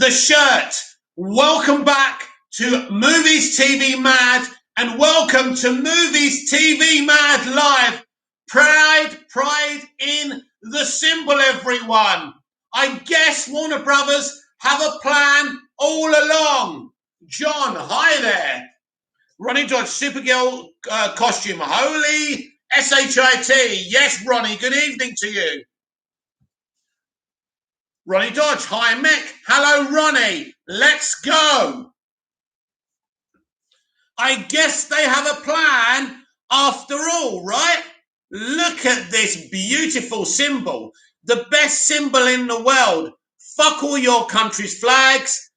the shirt. Welcome back to Movies TV Mad, and welcome to Movies TV Mad Live. Pride in the symbol, everyone. I guess Warner Brothers have a plan all along. John, hi there. Ronnie Dodge, Supergirl costume. Holy S-H-I-T. Yes, Ronnie, good evening to you. Ronnie Dodge, hi Mick. Hello, Ronnie. Let's go. I guess they have a plan after all, right? Look at this beautiful symbol. The best symbol in the world. Fuck all your country's flags.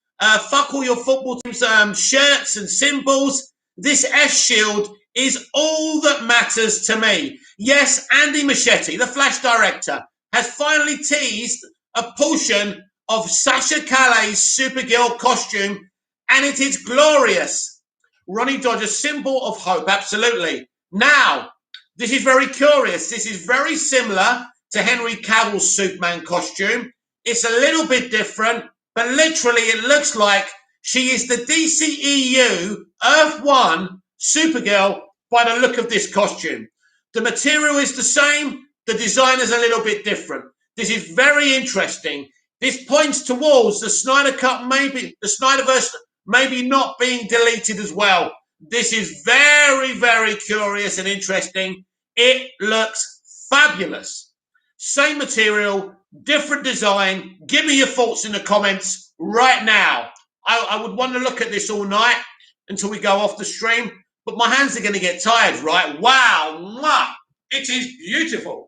Fuck all your football teams' shirts and symbols. This S-Shield is all that matters to me. Yes, Andy Muschietti, the Flash director, has finally teased a portion of Sasha Calle's Supergirl costume, and it is glorious. Ronnie Dodge, a symbol of hope, absolutely. Now, this is very curious. This is very similar to Henry Cavill's Superman costume. It's a little bit different, but literally it looks like she is the DCEU Earth 1 Supergirl by the look of this costume. The material is the same. The design is a little bit different. This is very interesting. This points towards the Snyder Cut, maybe the Snyderverse maybe not being deleted as well. This is very, very curious and interesting. It looks fabulous. Same material, different design. Give me your thoughts in the comments right now. I would want to look at this all night until we go off the stream, but my hands are going to get tired, right? Wow, it is beautiful.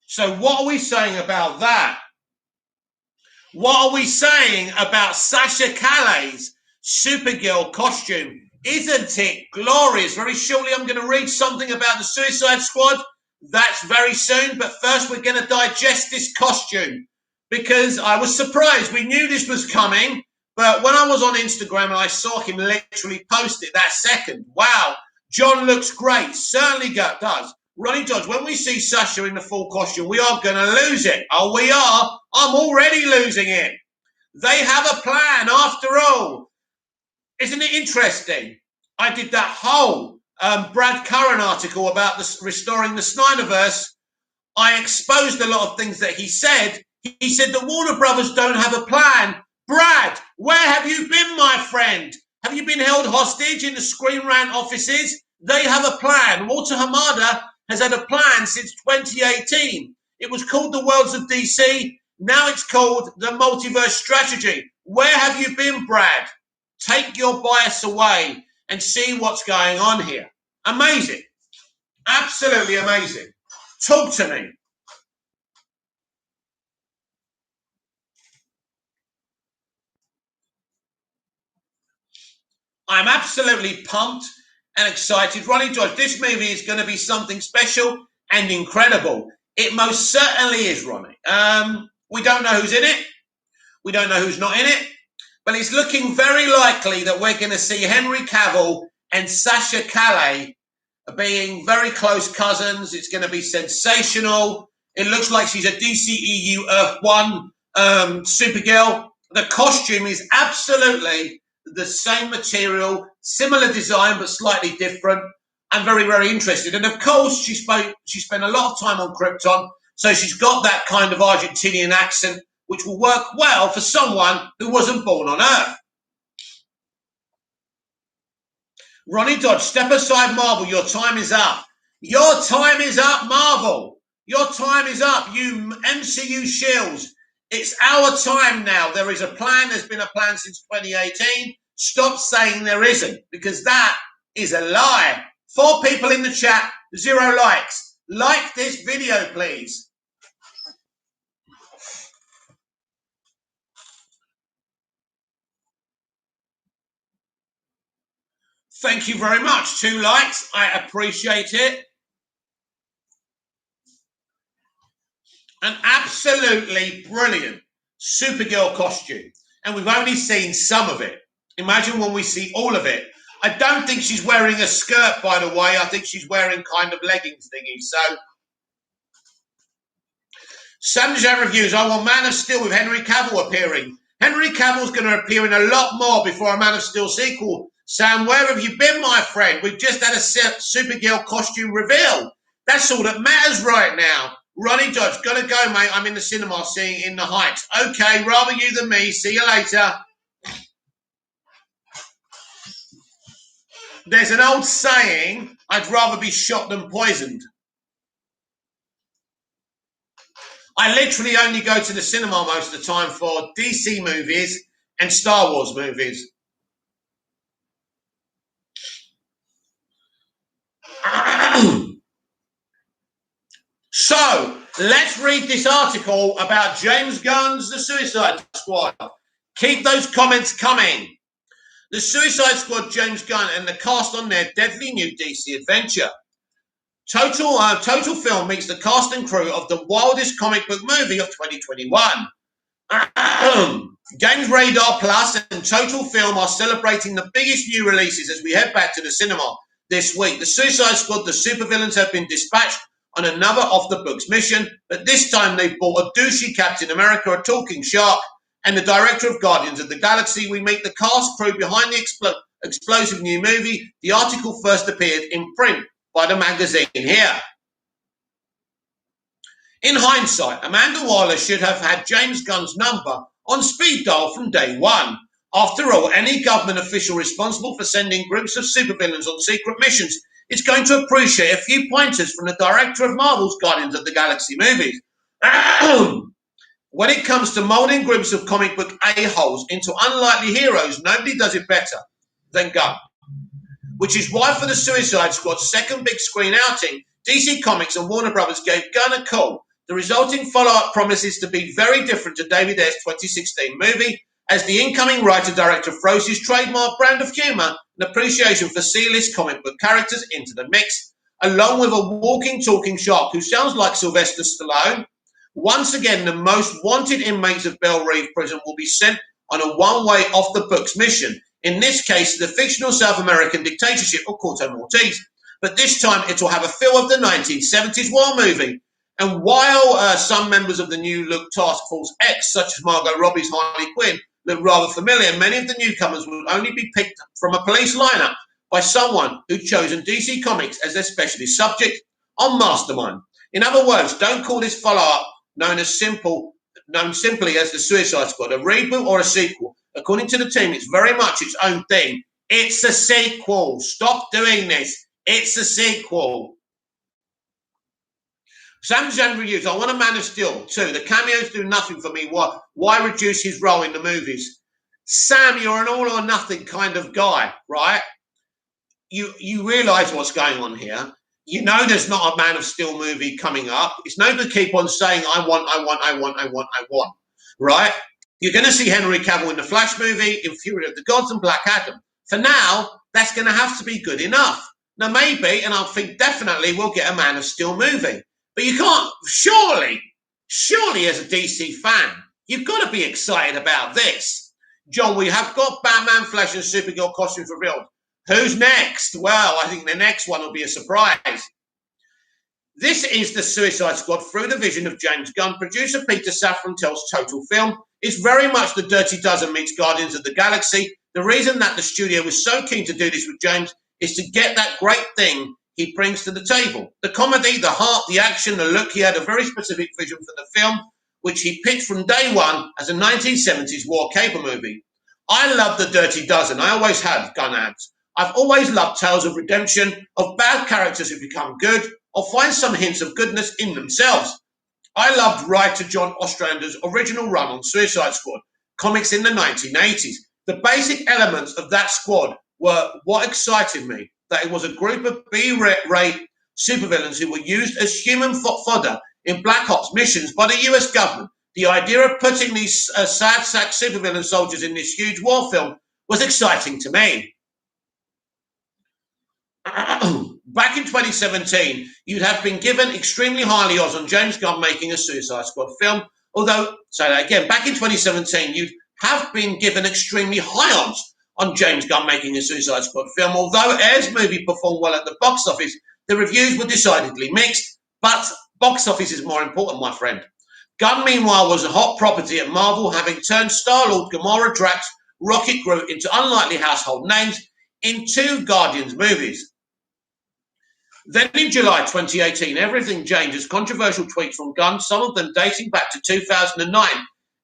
So what are we saying about that? What are we saying about Sasha Calle's Supergirl costume? Isn't it glorious? Very shortly I'm going to read something about the Suicide Squad. That's very soon. But first we're going to digest this costume because I was surprised. We knew this was coming. But when I was on Instagram and I saw him literally post it that second, wow, John looks great. Certainly does. Ronnie Dodge, when we see Sasha in the full costume, we are going to lose it. Oh, we are. I'm already losing it. They have a plan after all. Isn't it interesting? I did that whole Brad Curran article about restoring the Snyderverse. I exposed a lot of things that he said. He said the Warner Brothers don't have a plan. Brad, where have you been, my friend? Have you been held hostage in the Screen Rant offices? They have a plan. Walter Hamada has had a plan since 2018. It was called the Worlds of DC. Now it's called the Multiverse Strategy. Where have you been, Brad? Take your bias away and see what's going on here. Amazing. Absolutely amazing. Talk to me. I'm absolutely pumped and excited. Ronnie Dodge, this movie is going to be something special and incredible. It most certainly is, Ronnie. We don't know who's in it. We don't know who's not in it. But it's looking very likely that we're going to see Henry Cavill and Sasha Calle being very close cousins. It's going to be sensational. It looks like she's a DCEU Earth 1 Supergirl. The costume is absolutely the same material, similar design, but slightly different. I'm very, very interested. And of course, she spent a lot of time on Krypton, so she's got that kind of Argentinian accent, which will work well for someone who wasn't born on Earth. Ronnie Dodge, step aside, Marvel. Your time is up. Your time is up, Marvel. Your time is up, you MCU shills. It's our time now. There is a plan. There's been a plan since 2018. Stop saying there isn't, because that is a lie. 4 people in the chat, 0 likes. Like this video, please. Thank you very much. 2 likes. I appreciate it. An absolutely brilliant Supergirl costume. And we've only seen some of it. Imagine when we see all of it. I don't think she's wearing a skirt, by the way. I think she's wearing kind of leggings thingy. So, Samjan reviews. I want Man of Steel with Henry Cavill appearing. Henry Cavill's going to appear in a lot more before a Man of Steel sequel. Sam, where have you been, my friend? We've just had a Supergirl costume reveal. That's all that matters right now. Ronnie Dodge, gotta go, mate. I'm in the cinema seeing In the Heights. Okay, rather you than me. See you later. There's an old saying, I'd rather be shot than poisoned. I literally only go to the cinema most of the time for DC movies and Star Wars movies. So, let's read this article about James Gunn's The Suicide Squad. Keep those comments coming. The Suicide Squad, James Gunn, and the cast on their deadly new DC adventure. Total Film meets the cast and crew of the wildest comic book movie of 2021. Games Radar Plus and Total Film are celebrating the biggest new releases as we head back to the cinema this week. The Suicide Squad, the supervillains, have been dispatched on another off-the-books mission, but this time they've brought a douchey Captain America, a talking shark, and the director of Guardians of the Galaxy. We meet the cast crew behind the explosive new movie. The article first appeared in print by the magazine here. In hindsight, Amanda Waller should have had James Gunn's number on speed dial from day one. After all, any government official responsible for sending groups of supervillains on secret missions is going to appreciate a few pointers from the director of Marvel's Guardians of the Galaxy movies. When it comes to molding groups of comic book a-holes into unlikely heroes, nobody does it better than Gunn. Which is why for the Suicide Squad's second big screen outing, DC Comics and Warner Brothers gave Gunn a call. The resulting follow-up promises to be very different to David Ayer's 2016 movie, as the incoming writer-director throws his trademark brand of humour and appreciation for C-list comic book characters into the mix, along with a walking, talking shark who sounds like Sylvester Stallone. Once again, the most wanted inmates of Belle Reve prison will be sent on a one-way off-the-books mission, in this case, the fictional South American dictatorship of Corto Maltese. But this time, it will have a feel of the 1970s war movie. And while some members of the new look Task Force X, such as Margot Robbie's Harley Quinn, look rather familiar, many of the newcomers will only be picked from a police lineup by someone who'd chosen DC Comics as their specialist subject on Mastermind. In other words, don't call this follow-up known simply as the Suicide Squad, a reboot or a sequel. According to the team, it's very much its own thing. It's a sequel. Stop doing this. It's a sequel. Sam Zan reviews. I want a Man of Steel too. The cameos do nothing for me. Why reduce his role in the movies? Sam, you're an all or nothing kind of guy, right? You realise what's going on here. You know there's not a Man of Steel movie coming up. It's no good keep on saying I want, right? You're going to see Henry Cavill in the Flash movie, in Fury of the Gods, and Black Adam. For now, that's going to have to be good enough. Now, maybe, and I think definitely, we'll get a Man of Steel movie. But you can't, surely as a DC fan, you've got to be excited about this. John, we have got Batman, Flash, and Supergirl costumes revealed. Who's next? Well, I think the next one will be a surprise. This is the Suicide Squad through the vision of James Gunn. Producer Peter Safran tells Total Film. It's very much the Dirty Dozen meets Guardians of the Galaxy. The reason that the studio was so keen to do this with James is to get that great thing he brings to the table. The comedy, the heart, the action, the look. He had a very specific vision for the film, which he pitched from day one as a 1970s war caper movie. I love the Dirty Dozen. I always have, Gunn adds. I've always loved tales of redemption, of bad characters who become good, or find some hints of goodness in themselves. I loved writer John Ostrander's original run on Suicide Squad, comics in the 1980s. The basic elements of that squad were what excited me, that it was a group of B-rate supervillains who were used as human fodder in Black Ops missions by the US government. The idea of putting these sad sack supervillain soldiers in this huge war film was exciting to me. Back in 2017, you'd have been given extremely highly odds on James Gunn making a Suicide Squad film. Although, say that again, back in 2017, you'd have been given extremely high odds on James Gunn making a Suicide Squad film. Although Air's movie performed well at the box office, the reviews were decidedly mixed. But box office is more important, my friend. Gunn, meanwhile, was a hot property at Marvel, having turned Star-Lord, Gamora, Drax, Rocket Groot into unlikely household names in 2 Guardians movies. Then in July 2018, everything changed as controversial tweets from Gunn, some of them dating back to 2009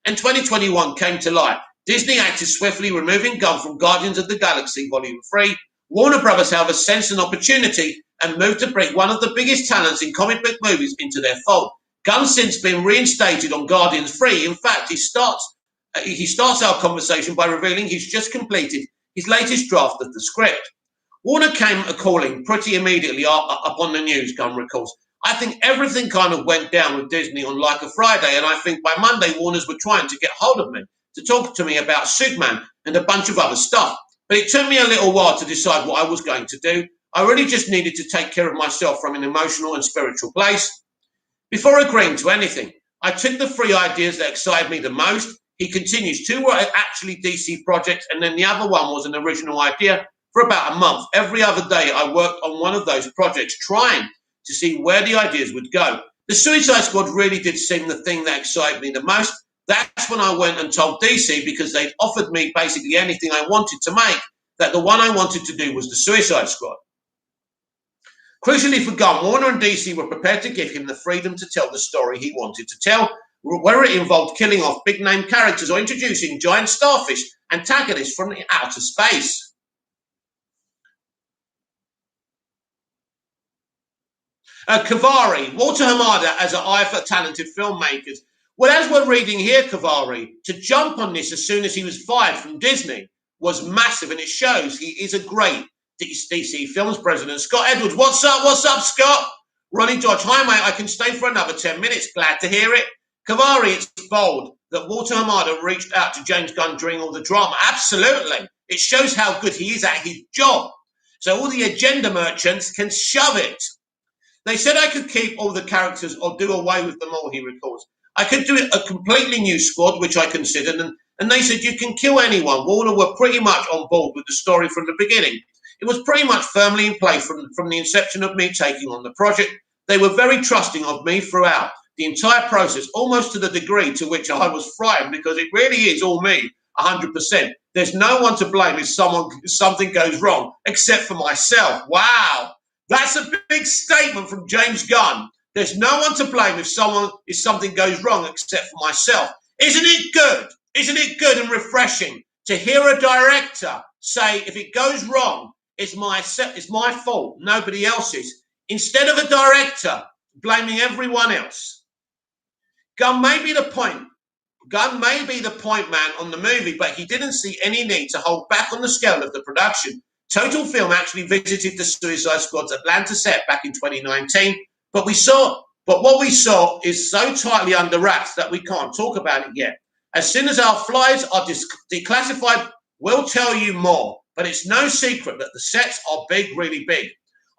and 2021, came to light. Disney acted swiftly, removing Gunn from Guardians of the Galaxy Volume 3. Warner Brothers, however, sensed an opportunity and moved to bring one of the biggest talents in comic book movies into their fold. Gunn's since been reinstated on Guardians 3. In fact, he starts our conversation by revealing he's just completed his latest draft of the script. Warner came a-calling pretty immediately upon the news, Gunn recalls. I think everything kind of went down with Disney on like a Friday, and I think by Monday Warners were trying to get hold of me to talk to me about Superman and a bunch of other stuff. But it took me a little while to decide what I was going to do. I really just needed to take care of myself from an emotional and spiritual place. Before agreeing to anything, I took the 3 ideas that excited me the most. He continues, 2 were actually DC projects, and then the other one was an original idea. For about a month, every other day, I worked on one of those projects, trying to see where the ideas would go. The Suicide Squad really did seem the thing that excited me the most. That's when I went and told DC, because they'd offered me basically anything I wanted to make, that the one I wanted to do was the Suicide Squad. Crucially for Gunn, Warner and DC were prepared to give him the freedom to tell the story he wanted to tell, whether it involved killing off big-name characters or introducing giant starfish antagonists from outer space. Kavari, Walter Hamada as an eye for talented filmmakers. Well, as we're reading here, Kavari, to jump on this as soon as he was fired from Disney was massive, and it shows he is a great DC Films president. Scott Edwards, what's up, Scott? Ronnie Dodge, hi, mate, I can stay for another 10 minutes. Glad to hear it. Kavari, it's bold that Walter Hamada reached out to James Gunn during all the drama. Absolutely. It shows how good he is at his job. So all the agenda merchants can shove it. They said I could keep all the characters or do away with them all, he recalls. I could do a completely new squad, which I considered, and they said you can kill anyone. Warner were pretty much on board with the story from the beginning. It was pretty much firmly in play from the inception of me taking on the project. They were very trusting of me throughout the entire process, almost to the degree to which I was frightened, because it really is all me, 100%. There's no one to blame if something goes wrong, except for myself. Wow. That's a big statement from James Gunn. There's no one to blame if something goes wrong except for myself. Isn't it good? Isn't it good and refreshing to hear a director say, if it goes wrong, it's my fault, nobody else's, instead of a director blaming everyone else? Gunn may be the point man on the movie, but he didn't see any need to hold back on the scale of the production. Total Film actually visited the Suicide Squad's Atlanta set back in 2019, but what we saw is so tightly under wraps that we can't talk about it yet. As soon as our flies are declassified, we'll tell you more, but it's no secret that the sets are big, really big.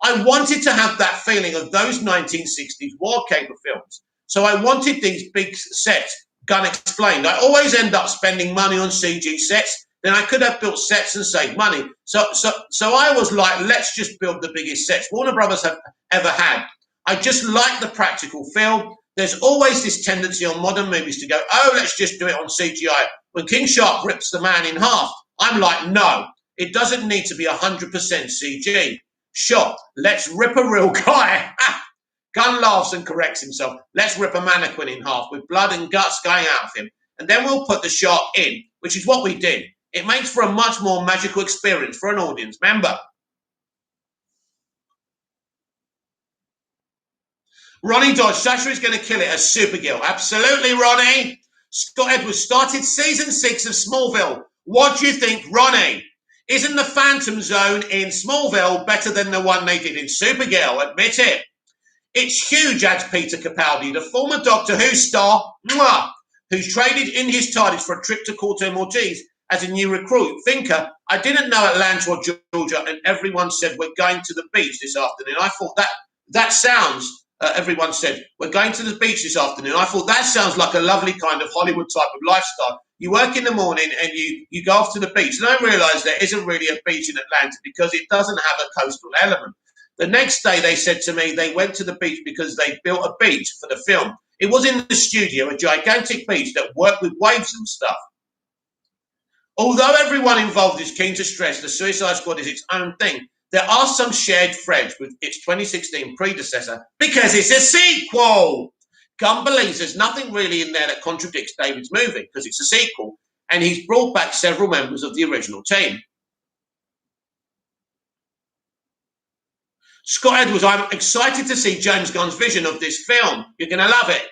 I wanted to have that feeling of those 1960s war caper films, so I wanted these big sets, Gunn explained. I always end up spending money on CG sets. Then I could have built sets and saved money. So I was like, let's just build the biggest sets Warner Brothers have ever had. I just like the practical feel. There's always this tendency on modern movies to go, oh, let's just do it on CGI. When King Shark rips the man in half, I'm like, no, it doesn't need to be 100% CG. Sure, let's rip a real guy. Gunn laughs and corrects himself. Let's rip a mannequin in half with blood and guts going out of him. And then we'll put the shark in, which is what we did. It makes for a much more magical experience for an audience member. Ronnie Dodge, Sasha is going to kill it as Supergirl. Absolutely, Ronnie. Scott Edwards started season 6 of Smallville. What do you think, Ronnie? Isn't the Phantom Zone in Smallville better than the one they did in Supergirl? Admit it. It's huge, adds Peter Capaldi, the former Doctor Who star, who's traded in his TARDIS for a trip to Corto Maltese as a new recruit. Thinker, I didn't know Atlanta or Georgia, and everyone said we're going to the beach this afternoon. I thought that sounds everyone said, we're going to the beach this afternoon. I thought that sounds like a lovely kind of Hollywood type of lifestyle. You work in the morning and you go off to the beach. And I realised there isn't really a beach in Atlanta because it doesn't have a coastal element. The next day they said to me they went to the beach because they built a beach for the film. It was in the studio, a gigantic beach that worked with waves and stuff. Although everyone involved is keen to stress the Suicide Squad is its own thing, there are some shared threads with its 2016 predecessor because it's a sequel. Gunn believes there's nothing really in there that contradicts David's movie because it's a sequel, and he's brought back several members of the original team. Scott Edwards, I'm excited to see James Gunn's vision of this film. You're going to love it.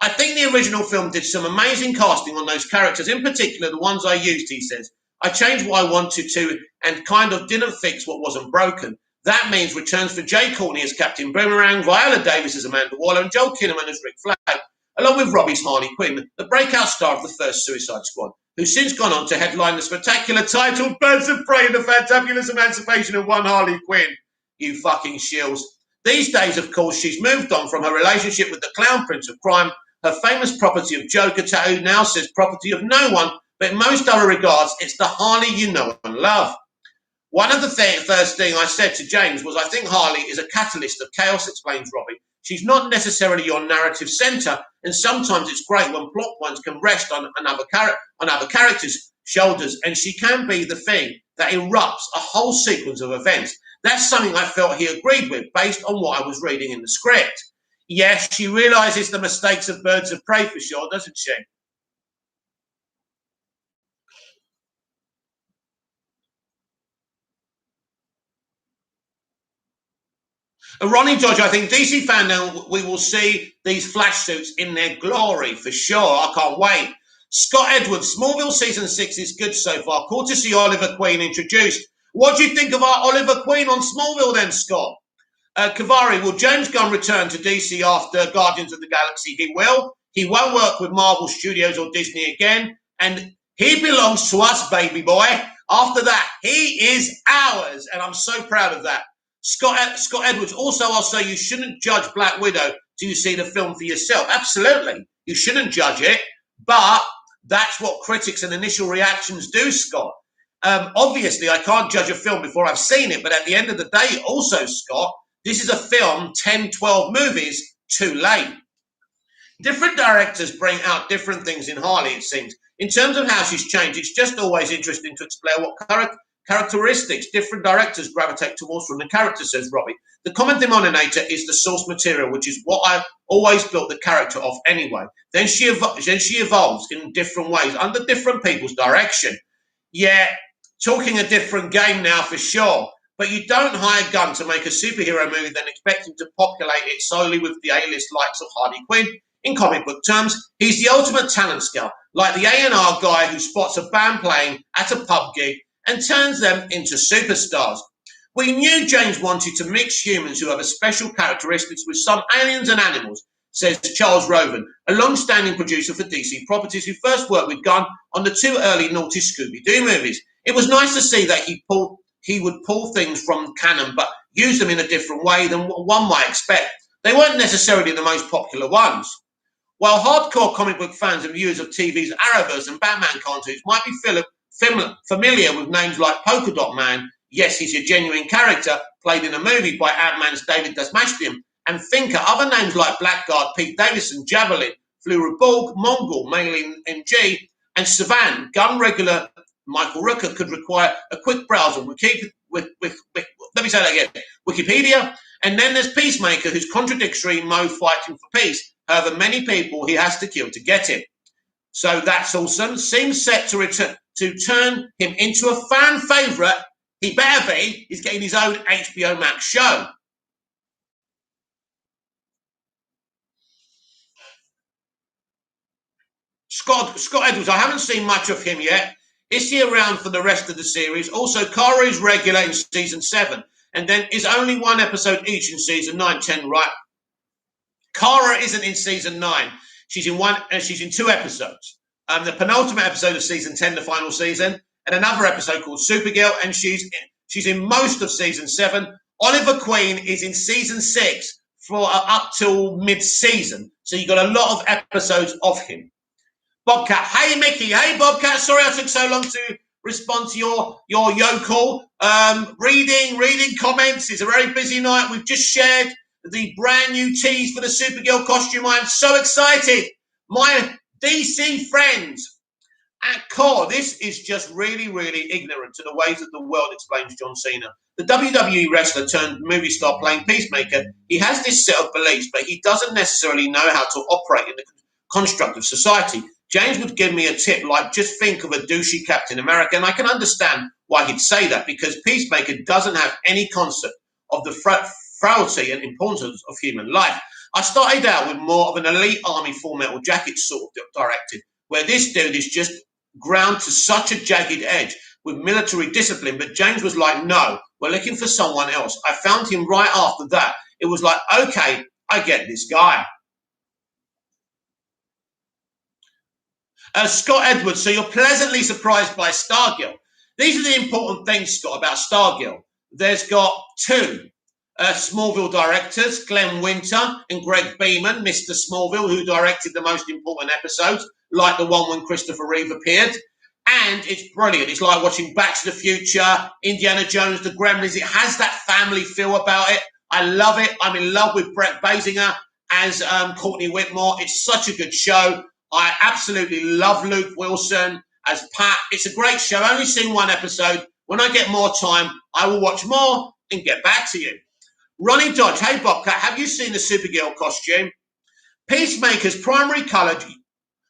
I think the original film did some amazing casting on those characters, in particular the ones I used, he says. I changed what I wanted to and kind of didn't fix what wasn't broken. That means returns for Jay Courtney as Captain Boomerang, Viola Davis as Amanda Waller, and Joel Kinnaman as Rick Flag, along with Robbie's Harley Quinn, the breakout star of the first Suicide Squad, who's since gone on to headline the spectacular title Birds of Prey and the Fantabulous Emancipation of One Harley Quinn. You fucking shills. These days, of course, she's moved on from her relationship with the Clown Prince of Crime. Her famous property of Joker tattoo now says property of no one, but in most other regards, it's the Harley you know and love. One of the first thing I said to James was, I think Harley is a catalyst of chaos, explains Robbie. She's not necessarily your narrative centre, and sometimes it's great when plot points can rest on other characters' shoulders, and she can be the thing that erupts a whole sequence of events. That's something I felt he agreed with based on what I was reading in the script. Yes, she realises the mistakes of Birds of Prey for sure, doesn't she? Ronnie Dodge, I think DC fan now, we will see these flash suits in their glory for sure. I can't wait. Scott Edwards, Smallville season 6 is good so far. Cool to see Oliver Queen introduced. What do you think of our Oliver Queen on Smallville then, Scott? Kavari, will James Gunn return to DC after Guardians of the Galaxy? He will. He won't work with Marvel Studios or Disney again. And he belongs to us, baby boy. After that, he is ours. And I'm so proud of that. Scott Edwards, also I'll say you shouldn't judge Black Widow till you see the film for yourself. Absolutely. You shouldn't judge it. But that's what critics and initial reactions do, Scott. Obviously, I can't judge a film before I've seen it. But at the end of the day, also, Scott, this is a film 10, 12 movies too late. Different directors bring out different things in Harley, it seems. In terms of how she's changed, it's just always interesting to explore what characteristics different directors gravitate towards from the character, says Robbie. The common denominator is the source material, which is what I always built the character off anyway. Then she evolves in different ways under different people's direction. Yeah, talking a different game now for sure. But you don't hire Gunn to make a superhero movie then expect him to populate it solely with the A-list likes of Harley Quinn. In comic book terms, he's the ultimate talent scout, like the A&R guy who spots a band playing at a pub gig and turns them into superstars. We knew James wanted to mix humans who have a special characteristics with some aliens and animals, says Charles Roven, a long-standing producer for DC Properties who first worked with Gunn on the 2 early naughty Scooby-Doo movies. It was nice to see that he would pull things from canon, but use them in a different way than what one might expect. They weren't necessarily the most popular ones. While hardcore comic book fans and viewers of TV's Arrowverse and Batman cartoons might be familiar with names like Polka Dot Man, yes, he's a genuine character, played in a movie by Ant-Man's David Dastmalchian, and Thinker, other names like Blackguard, Pete Davidson, Javelin, Fluorborg, Mongol, Maylin MG, and Savan, Gun regular Michael Rooker could require a quick browse on Wikipedia, and then there's Peacemaker, who's contradictory mode fighting for peace, however many people he has to kill to get it. So that's awesome. Seems set to turn him into a fan favourite. He better be. He's getting his own HBO Max show. Scott Edwards, I haven't seen much of him yet. Is he around for the rest of the series? Also, Kara is regular in season 7, and then is only one episode each in season 9, 10, right? Kara isn't in season 9. She's in 2 episodes. The penultimate episode of season 10, the final season, and another episode called Supergirl, and she's in most of season 7. Oliver Queen is in season 6 for up till mid-season. So you got a lot of episodes of him. Bobcat, hey Mickey, hey Bobcat. Sorry I took so long to respond to your yokel. Reading comments. It's a very busy night. We've just shared the brand new tease for the Supergirl costume. I am so excited. My DC friends at core, this is just really, really ignorant to the ways that the world explains John Cena. The WWE wrestler turned movie star playing Peacemaker, he has this set of beliefs, but he doesn't necessarily know how to operate in the construct of society. James would give me a tip like, just think of a douchey Captain America, and I can understand why he'd say that, because Peacemaker doesn't have any concept of the frailty and importance of human life. I started out with more of an elite army full metal jacket sort of directed, where this dude is just ground to such a jagged edge with military discipline, but James was like, no, we're looking for someone else. I found him right after that. It was like, okay, I get this guy. Scott Edwards, so you're pleasantly surprised by Stargirl. These are the important things, Scott, about Stargirl. There's got two Smallville directors, Glenn Winter and Greg Beeman, Mr. Smallville, who directed the most important episodes, like the one when Christopher Reeve appeared. And it's brilliant. It's like watching Back to the Future, Indiana Jones, The Gremlins. It has that family feel about it. I love it. I'm in love with Brett Basinger as Courtney Whitmore. It's such a good show. I absolutely love Luke Wilson as Pat. It's a great show. I've only seen one episode. When I get more time, I will watch more and get back to you. Ronnie Dodge, hey Bobcat, have you seen the Supergirl costume? Peacemaker's primary colour.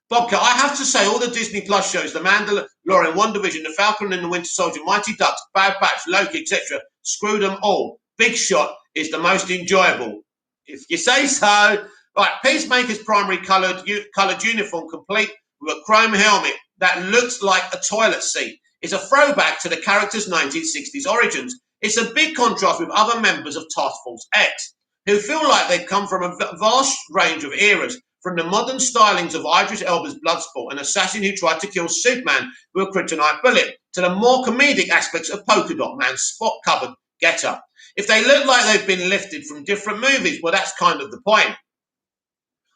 Bobcat, I have to say, all the Disney Plus shows, The Mandalorian, WandaVision, The Falcon and the Winter Soldier, Mighty Ducks, Bad Batch, Loki, etc., screw them all. Big Shot is the most enjoyable. If you say so. Right, Peacemaker's primary coloured uniform, complete with a chrome helmet that looks like a toilet seat, is a throwback to the character's 1960s origins. It's a big contrast with other members of Task Force X, who feel like they've come from a vast range of eras, from the modern stylings of Idris Elba's Bloodsport, an assassin who tried to kill Superman with a kryptonite bullet, to the more comedic aspects of Polka Dot Man's spot-covered getup. If they look like they've been lifted from different movies, well, that's kind of the point.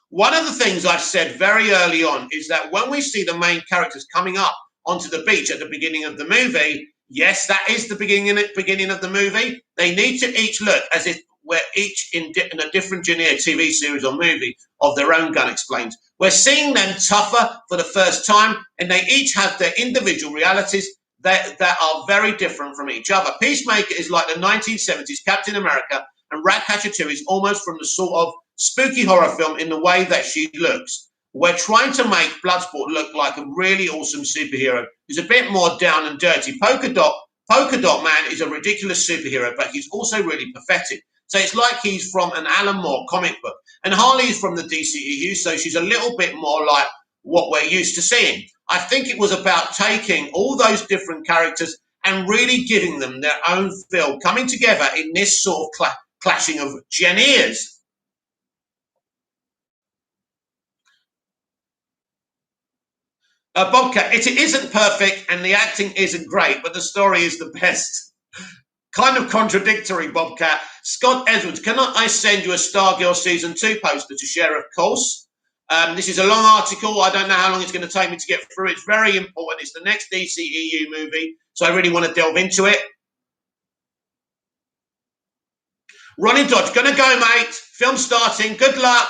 One of the things I've said very early on is that when we see the main characters coming up onto the beach at the beginning of the movie, yes, that is the beginning of the movie, they need to each look as if we're each in a different genre, TV series or movie of their own, Gunn explains. We're seeing them tougher for the first time, and they each have their individual realities that are very different from each other. Peacemaker is like the 1970s Captain America, and Ratcatcher 2 is almost from the sort of spooky horror film in the way that she looks. We're trying to make Bloodsport look like a really awesome superhero who's a bit more down and dirty. Polka Dot Man is a ridiculous superhero, but he's also really pathetic. So it's like he's from an Alan Moore comic book. And Harley is from the DCEU, so she's a little bit more like what we're used to seeing. I think it was about taking all those different characters and really giving them their own feel, coming together in this sort of clashing of Gen ears. Bobcat, it isn't perfect and the acting isn't great, but the story is the best. Kind of contradictory, Bobcat. Scott Edwards, can I send you a Stargirl Season 2 poster to share, of course? This is a long article. I don't know how long it's going to take me to get through. It's very important. It's the next DCEU movie, so I really want to delve into it. Ronnie Dodge, going to go, mate. Film starting. Good luck.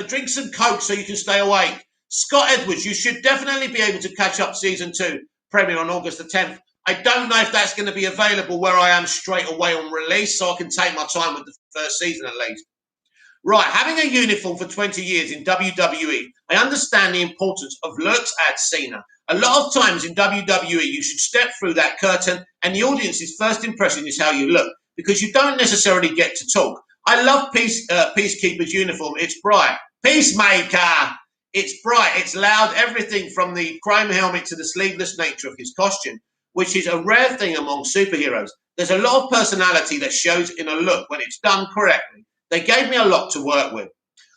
Drink some Coke so you can stay awake. Scott Edwards, you should definitely be able to catch up Season 2, premiere on August the 10th. I don't know if that's going to be available where I am straight away on release, so I can take my time with the first season at least. Right, having a uniform for 20 years in WWE, I understand the importance of looks at Cena. A lot of times in WWE, you should step through that curtain and the audience's first impression is how you look, because you don't necessarily get to talk. I love Peacekeeper's uniform. It's bright. Peacemaker! It's bright, it's loud, everything from the chrome helmet to the sleeveless nature of his costume, which is a rare thing among superheroes. There's a lot of personality that shows in a look when it's done correctly. They gave me a lot to work with.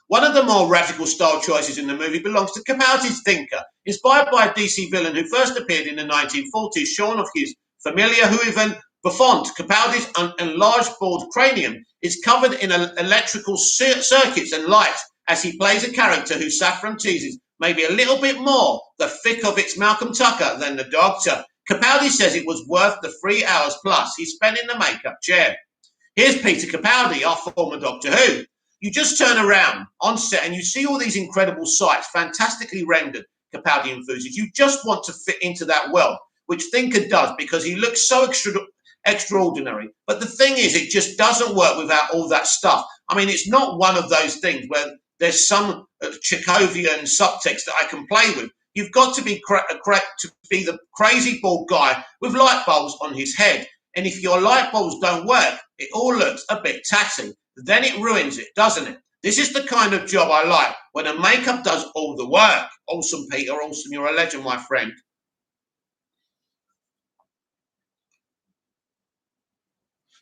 One of the more radical style choices in the movie belongs to Capaldi's Thinker, inspired by a DC villain who first appeared in the 1940s, Shaun of his familiar, who even Buffon, Capaldi's enlarged bald cranium is covered in electrical circuits and lights as he plays a character who Safran teases maybe a little bit more the thick of its Malcolm Tucker than the Doctor. Capaldi says it was worth the 3 hours plus he spent in the makeup chair. Here's Peter Capaldi, our former Doctor Who. You just turn around on set and you see all these incredible sights, fantastically rendered, Capaldi enthusiast. You just want to fit into that world, which Thinker does because he looks so extraordinary. But the thing is, it just doesn't work without all that stuff. I mean, it's not one of those things where there's some Chekhovian subtext that I can play with. You've got to be the crazy bald guy with light bulbs on his head. And if your light bulbs don't work, it all looks a bit tatty. Then it ruins it, doesn't it? This is the kind of job I like, when the makeup does all the work. Awesome, Peter. Awesome. You're a legend, my friend.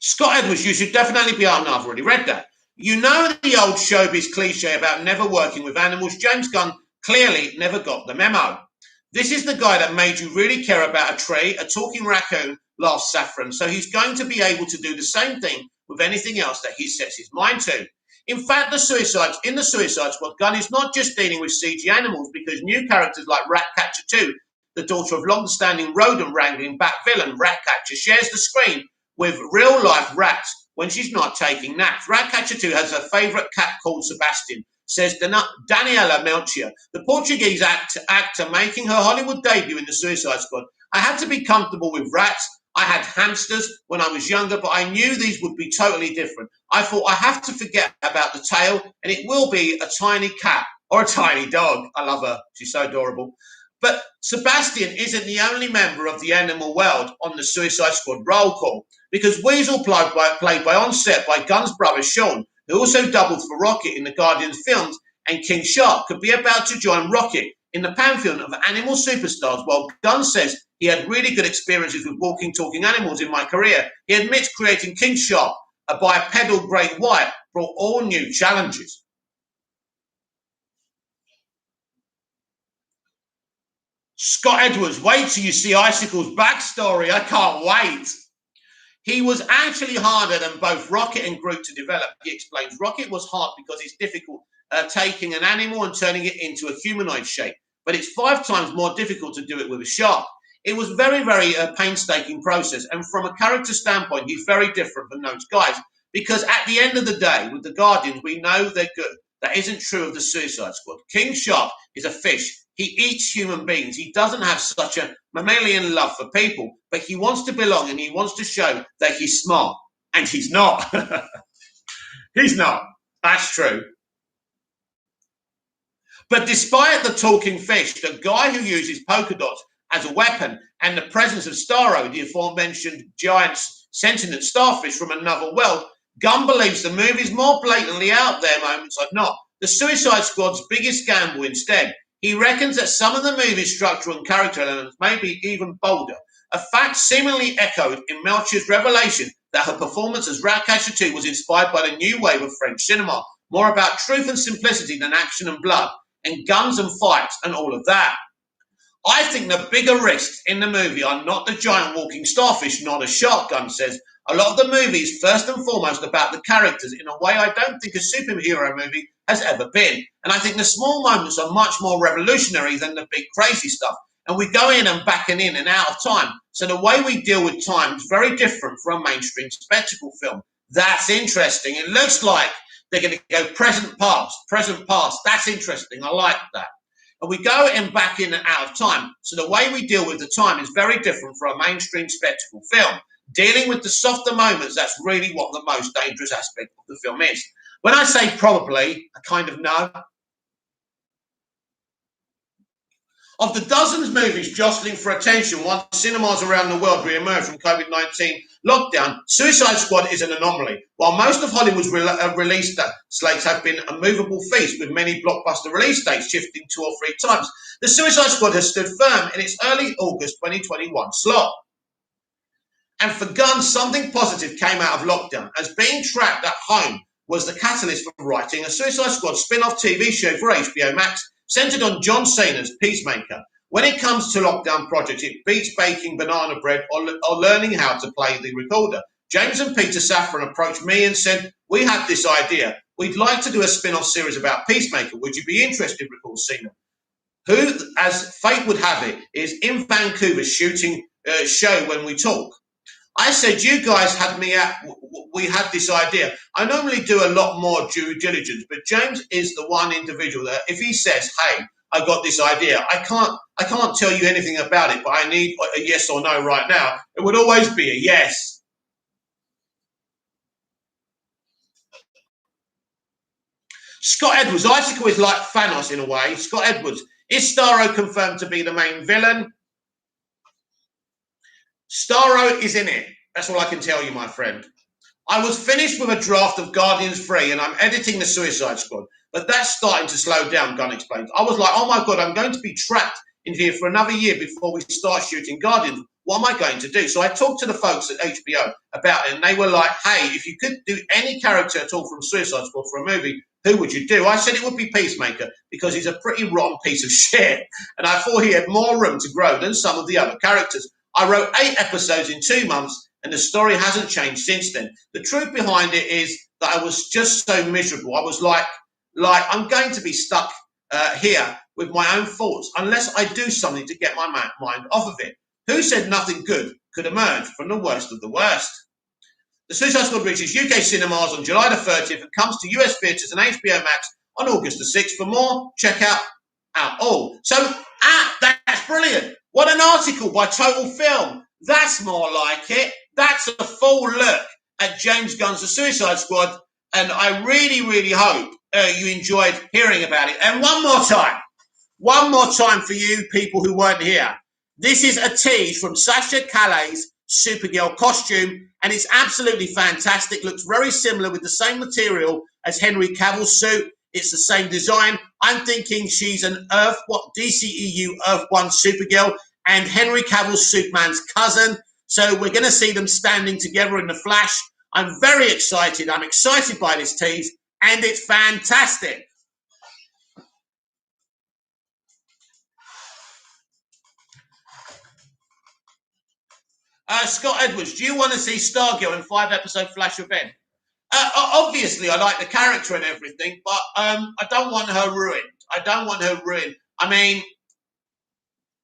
Scott Edwards, you should definitely be on. I've already read that. You know the old showbiz cliche about never working with animals. James Gunn clearly never got the memo. This is the guy that made you really care about a tree, a talking raccoon, last Safran, so he's going to be able to do the same thing with anything else that he sets his mind to. In fact, the Suicide Squad, Gunn is not just dealing with CG animals, because new characters like Ratcatcher 2, the daughter of long-standing rodent-wrangling bat villain Ratcatcher, shares the screen with real-life rats when she's not taking naps. Ratcatcher 2 has a favourite cat called Sebastian, says Daniela Melchior, the Portuguese actor making her Hollywood debut in the Suicide Squad. I had to be comfortable with rats. I had hamsters when I was younger, but I knew these would be totally different. I thought I have to forget about the tail, and it will be a tiny cat or a tiny dog. I love her. She's so adorable. But Sebastian isn't the only member of the animal world on the Suicide Squad roll call, because Weasel, played by on set by Gunn's brother Sean, who also doubled for Rocket in the Guardians films, and King Shark could be about to join Rocket in the pantheon of animal superstars. While Gunn says he had really good experiences with walking, talking animals in my career, he admits creating King Shark, a bipedal great white, brought all new challenges. Scott Edwards, wait till you see Icicle's backstory. I can't wait. He was actually harder than both Rocket and Groot to develop, he explains. Rocket was hard because it's difficult taking an animal and turning it into a humanoid shape, but it's 5 times more difficult to do it with a shark. It was very, very painstaking process, and from a character standpoint, he's very different from those guys, because at the end of the day, with the Guardians, we know they're good. That isn't true of the Suicide Squad. King Shark is a fish. He eats human beings. He doesn't have such a mammalian love for people, but he wants to belong and he wants to show that he's smart. And he's not. He's not. That's true. But despite the talking fish, the guy who uses polka dots as a weapon and the presence of Starro, the aforementioned giant sentient starfish from another world, Gunn believes the movie's more blatantly out there moments are not. The Suicide Squad's biggest gamble instead. He reckons that some of the movie's structure and character elements may be even bolder, a fact seemingly echoed in Melchior's revelation that her performance as Ratcatcher 2 was inspired by the new wave of French cinema, more about truth and simplicity than action and blood, and guns and fights and all of that. I think the bigger risks in the movie are not the giant walking starfish, not a shark, Gunn says. A lot of the movie is first and foremost about the characters in a way I don't think a superhero movie has ever been. And I think the small moments are much more revolutionary than the big crazy stuff. And we go in and back and in and out of time. So the way we deal with time is very different from a mainstream spectacle film. That's interesting. It looks like they're going to go present, past. That's interesting. I like that. And we go in back in and out of time. So the way we deal with the time is very different from a mainstream spectacle film. Dealing with the softer moments, that's really what the most dangerous aspect of the film is. When I say probably, I kind of know. Of the dozens of movies jostling for attention once cinemas around the world re-emerge from COVID-19 lockdown, Suicide Squad is an anomaly. While most of Hollywood's release slates have been a movable feast, with many blockbuster release dates shifting 2 or 3 times, the Suicide Squad has stood firm in its early August 2021 slot. And for Gunn, something positive came out of lockdown, as being trapped at home was the catalyst for writing a Suicide Squad spin-off TV show for HBO Max centered on John Cena's Peacemaker. When it comes to lockdown projects, it beats baking banana bread or learning how to play the recorder. James and Peter Safran approached me and said, we have this idea. We'd like to do a spin-off series about Peacemaker. Would you be interested, recalls Cena, who, as fate would have it, is in Vancouver shooting a show when we talk. I said, you guys had me at, we had this idea. I normally do a lot more due diligence, but James is the one individual that if he says, hey, I got this idea, I can't tell you anything about it, but I need a yes or no right now. It would always be a yes. Scott Edwards, Icicle is like Thanos in a way. Scott Edwards, is Starro confirmed to be the main villain? Starro is in it. That's all I can tell you, my friend. I was finished with a draft of Guardians 3 and I'm editing the Suicide Squad, but that's starting to slow down, Gunn explains. I was like, oh my God, I'm going to be trapped in here for another year before we start shooting Guardians. What am I going to do? So I talked to the folks at HBO about it and they were like, hey, if you could do any character at all from Suicide Squad for a movie, who would you do? I said it would be Peacemaker because he's a pretty rotten piece of shit and I thought he had more room to grow than some of the other characters. I wrote 8 episodes in 2 months and the story hasn't changed since then. The truth behind it is that I was just so miserable. I was like I'm going to be stuck here with my own thoughts unless I do something to get my mind off of it. Who said nothing good could emerge from the worst of the worst? The Suicide Squad reaches UK cinemas on July the 30th and comes to US theatres and HBO Max on August the 6th. For more, check out all. So, that's brilliant. What an article by Total Film. That's more like it. That's a full look at James Gunn's The Suicide Squad, and I really, really hope you enjoyed hearing about it. And one more time for you people who weren't here. This is a tease from Sasha Calais' Supergirl costume, and it's absolutely fantastic. Looks very similar with the same material as Henry Cavill's suit. It's the same design. I'm thinking she's an DCEU Earth 1 Supergirl and Henry Cavill's Superman's cousin. So we're going to see them standing together in the Flash. I'm very excited. I'm excited by this tease, and it's fantastic. Scott Edwards, do you want to see Stargirl in 5-episode Flash event? Obviously, I like the character and everything, but I don't want her ruined. I mean,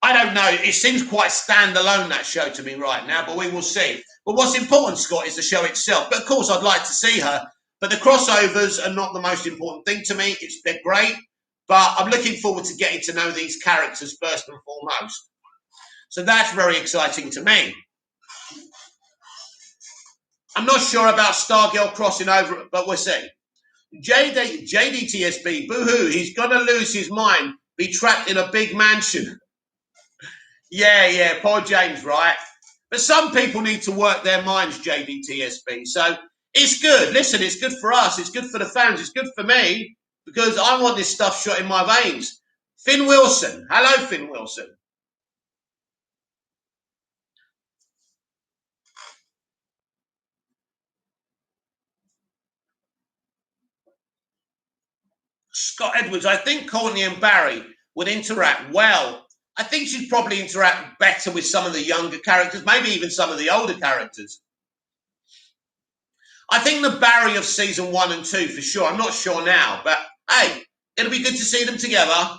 I don't know. It seems quite standalone, that show, to me right now, but we will see. But what's important, Scott, is the show itself. But, of course, I'd like to see her. But the crossovers are not the most important thing to me. They're great, but I'm looking forward to getting to know these characters first and foremost. So that's very exciting to me. I'm not sure about Stargirl crossing over, but we'll see. JDTSB, boo-hoo, he's going to lose his mind, be trapped in a big mansion. Yeah, poor James, right? But some people need to work their minds, JDTSB. So it's good. Listen, it's good for us. It's good for the fans. It's good for me because I want this stuff shot in my veins. Finn Wilson. Hello, Finn Wilson. Scott Edwards, I think Courtney and Barry would interact well. I think she'd probably interact better with some of the younger characters, maybe even some of the older characters. I think the Barry of season 1 and 2 for sure. I'm not sure now, but hey, it'll be good to see them together.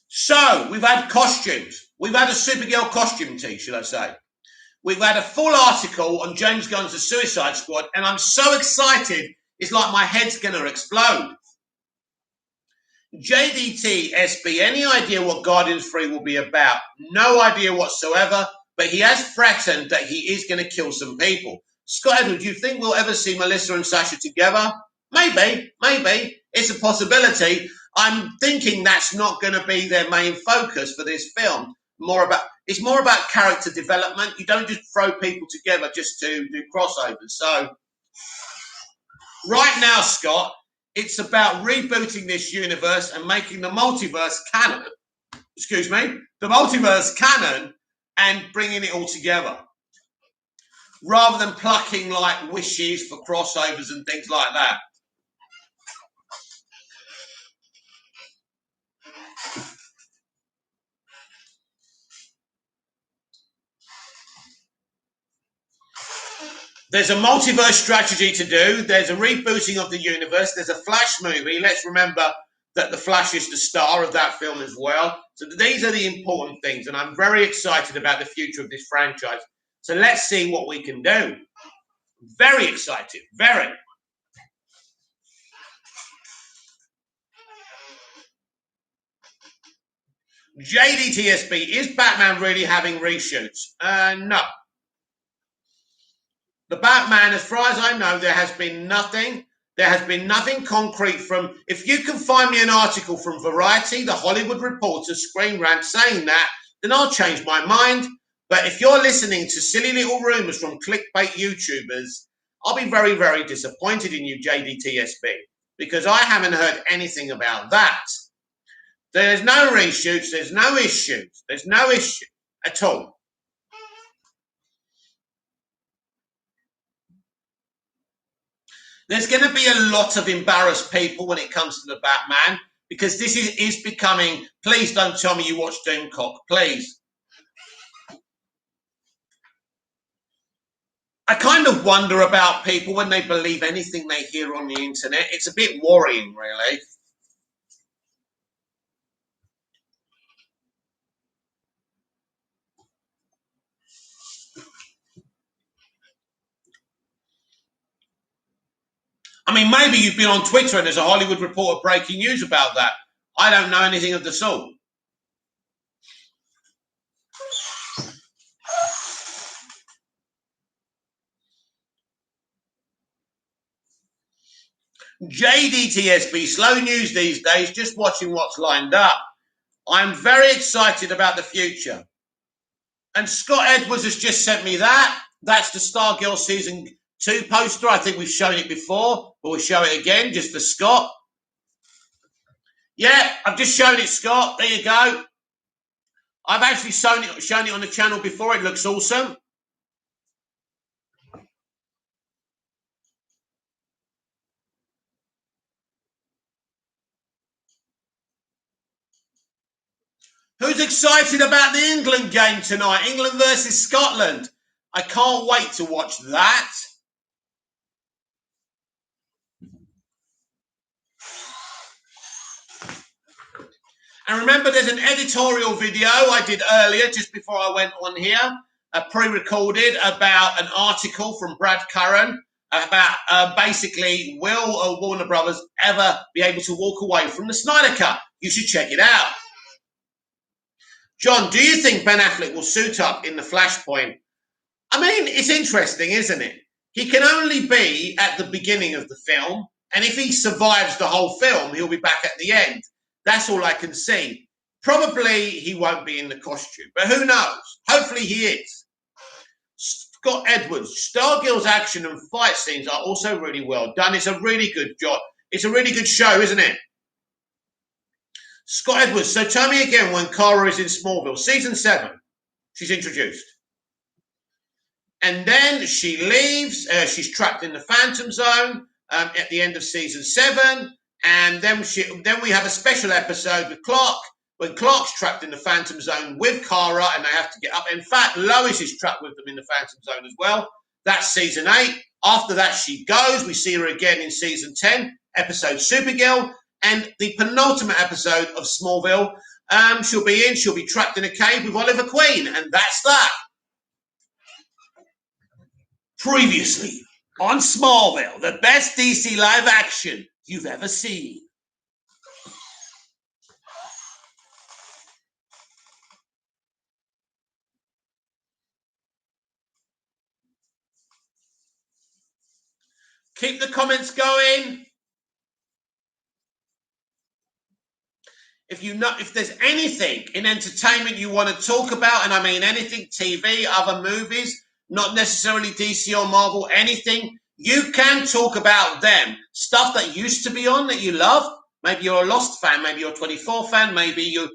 So we've had costumes. We've had a Supergirl costume tee, should I say. We've had a full article on James Gunn's The Suicide Squad, and I'm so excited, it's like my head's going to explode. JDT SB, any idea what Guardians 3 will be about? No idea whatsoever, but he has threatened that he is going to kill some people. Scott Edwards, do you think we'll ever see Melissa and Sasha together? Maybe. It's a possibility. I'm thinking that's not going to be their main focus for this film. It's more about character development. You don't just throw people together just to do crossovers. So right now, Scott, it's about rebooting this universe and making the multiverse canon. The multiverse canon and bringing it all together. rather than plucking like wishes for crossovers and things like that. There's a multiverse strategy to do. There's a rebooting of the universe. There's a Flash movie. Let's remember that the Flash is the star of that film as well. So these are the important things, and I'm very excited about the future of this franchise. So let's see what we can do. Very excited, very. JDTSB, is Batman really having reshoots? No. The Batman, as far as I know, there has been nothing. There has been nothing concrete from. If you can find me an article from Variety, the Hollywood Reporter, Screen Rant saying that, then I'll change my mind. But if you're listening to silly little rumors from clickbait YouTubers, I'll be very, very disappointed in you, JDTSB, because I haven't heard anything about that. There's no reshoots. There's no issues. There's no issue at all. There's going to be a lot of embarrassed people when it comes to the Batman, because this is becoming, please don't tell me you watch Doomcock, please. I kind of wonder about people when they believe anything they hear on the internet. It's a bit worrying, really. I mean, maybe you've been on Twitter and there's a Hollywood Reporter breaking news about that. I don't know anything of the sort. JDTSB, slow news these days, just watching what's lined up. I'm very excited about the future. And Scott Edwards has just sent me that. That's the Stargirl Season 2 poster. I think we've shown it before, but we'll show it again just for Scott. Yeah, I've just shown it, Scott. There you go. I've actually shown it on the channel before. It looks awesome. Who's excited about the England game tonight? England versus Scotland. I can't wait to watch that. And remember, there's an editorial video I did earlier, just before I went on here, pre-recorded, about an article from Brad Curran about basically, will Warner Brothers ever be able to walk away from the Snyder Cut? You should check it out. John, do you think Ben Affleck will suit up in the Flashpoint? I mean, it's interesting, isn't it? He can only be at the beginning of the film, and if he survives the whole film, he'll be back at the end. That's all I can see. Probably he won't be in the costume, but who knows? Hopefully he is. Scott Edwards, Stargirl's action and fight scenes are also really well done. It's a really good job. It's a really good show, isn't it? Scott Edwards, so tell me again when Kara is in Smallville. Season 7, she's introduced. And then she leaves. She's trapped in the Phantom Zone at the end of Season 7. And then we have a special episode with Clark, when Clark's trapped in the Phantom Zone with Kara and they have to get up. In fact, Lois is trapped with them in the Phantom Zone as well. That's Season 8. After that, she goes. We see her again in Season 10, episode Supergirl. And the penultimate episode of Smallville, she'll be trapped in a cave with Oliver Queen. And that's that. Previously on Smallville, the best DC live action you've ever seen. Keep the comments going. If there's anything in entertainment you want to talk about, and I mean anything, TV, other movies, not necessarily DC or Marvel, anything, you can talk about them. Stuff that used to be on that you love. Maybe you're a Lost fan, maybe you're a 24 fan, maybe you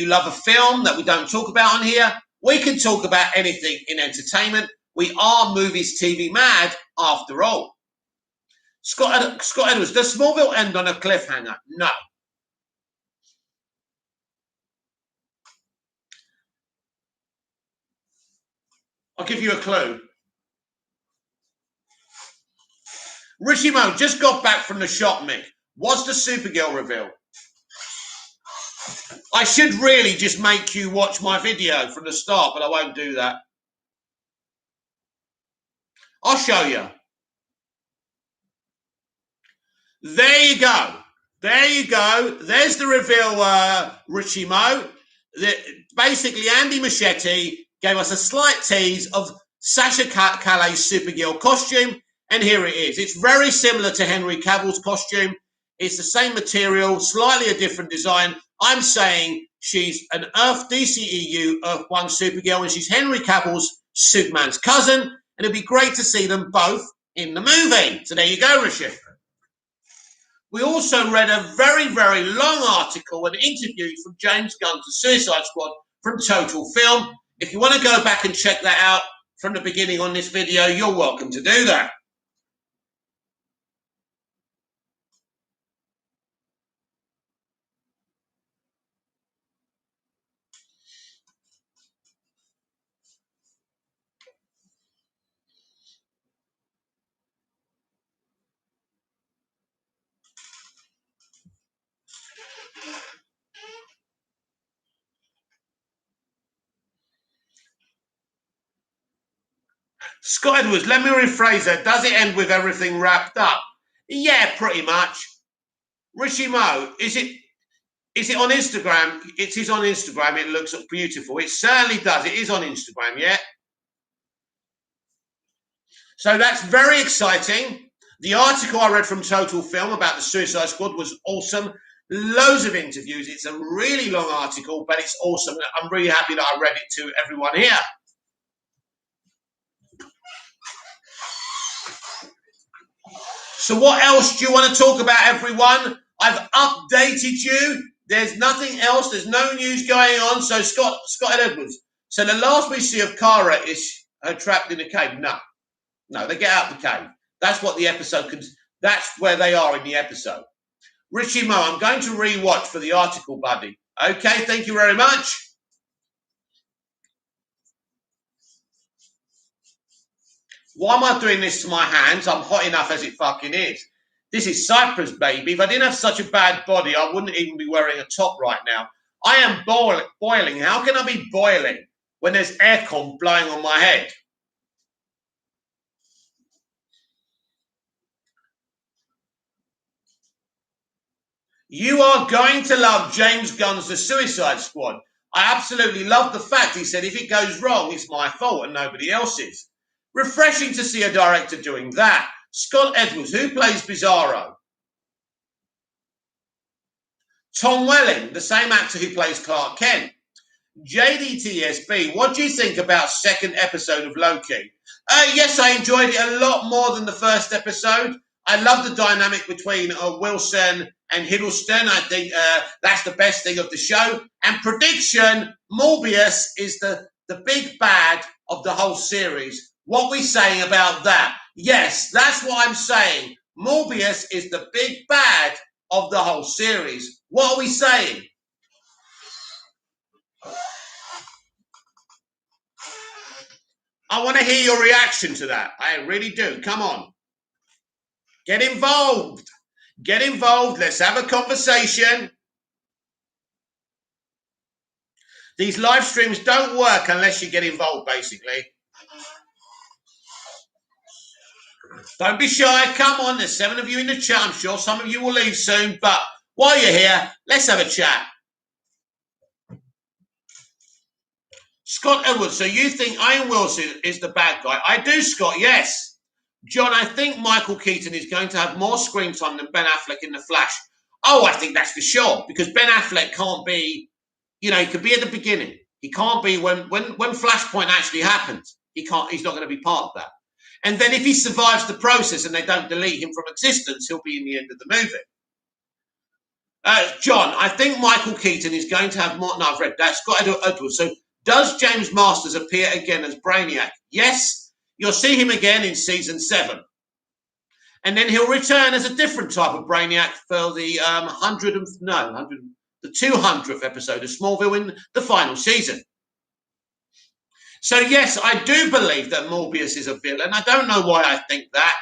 love a film that we don't talk about on here. We can talk about anything in entertainment. We are movies TV mad after all. Scott Edwards, does Smallville end on a cliffhanger? No. I'll give you a clue. Richie Mo just got back from the shop, Mick. What's the Supergirl reveal? I should really just make you watch my video from the start, but I won't do that. I'll show you. There you go. There you go. There's the reveal, Richie Mo. Basically, Andy Machete gave us a slight tease of Sasha Calle's Supergirl costume, and here it is. It's very similar to Henry Cavill's costume. It's the same material, slightly a different design. I'm saying she's an Earth DCEU Earth 1 Supergirl, and she's Henry Cavill's Superman's cousin, and it'd be great to see them both in the movie. So there you go, Rishi. We also read a very, very long article and interview from James Gunn's The Suicide Squad from Total Film. If you want to go back and check that out from the beginning on this video, you're welcome to do that. Scott Edwards, let me rephrase that. Does it end with everything wrapped up? Yeah, pretty much. Rishi Mo, is it on Instagram? It is on Instagram. It looks beautiful. It certainly does. It is on Instagram, yeah? So that's very exciting. The article I read from Total Film about the Suicide Squad was awesome. Loads of interviews. It's a really long article, but it's awesome. I'm really happy that I read it to everyone here. So what else do you want to talk about, everyone? I've updated you. There's nothing else. There's no news going on. So Scott Edwards. So the last we see of Kara is her trapped in a cave. No, they get out the cave. That's what the episode can. That's where they are in the episode. Richie Mo, I'm going to rewatch for the article, buddy. Okay, thank you very much. Why am I doing this to my hands? I'm hot enough as it fucking is. This is Cyprus, baby. If I didn't have such a bad body, I wouldn't even be wearing a top right now. I am boiling. How can I be boiling when there's aircon blowing on my head? You are going to love James Gunn's The Suicide Squad. I absolutely love the fact he said, if it goes wrong, it's my fault and nobody else's. Refreshing to see a director doing that. Scott Edwards, who plays Bizarro? Tom Welling, the same actor who plays Clark Kent. JDTSB, what do you think about second episode of Loki? Yes, I enjoyed it a lot more than the first episode. I love the dynamic between Wilson and Hiddleston. I think that's the best thing of the show. And prediction, Morbius is the big bad of the whole series. What are we saying about that? Yes, that's what I'm saying. Morbius is the big bad of the whole series. What are we saying? I want to hear your reaction to that. I really do. Come on. Get involved. Get involved. Let's have a conversation. These live streams don't work unless you get involved, basically. Don't be shy. Come on. There's 7 of you in the chat. I'm sure some of you will leave soon. But while you're here, let's have a chat. Scott Edwards, so you think Owen Wilson is the bad guy? I do, Scott, yes. John, I think Michael Keaton is going to have more screen time than Ben Affleck in The Flash. Oh, I think that's for sure, because Ben Affleck can't be, he could be at the beginning. He can't be when Flashpoint actually happens. He's not going to be part of that. And then if he survives the process and they don't delete him from existence, he'll be in the end of the movie. John, I think Michael Keaton is going to have more. No, I've read that. Scott Edwards. So does James Masters appear again as Brainiac? Yes. You'll see him again in season 7. And then he'll return as a different type of Brainiac for the 200th episode of Smallville in the final season. So yes, I do believe that Morbius is a villain. I don't know why I think that.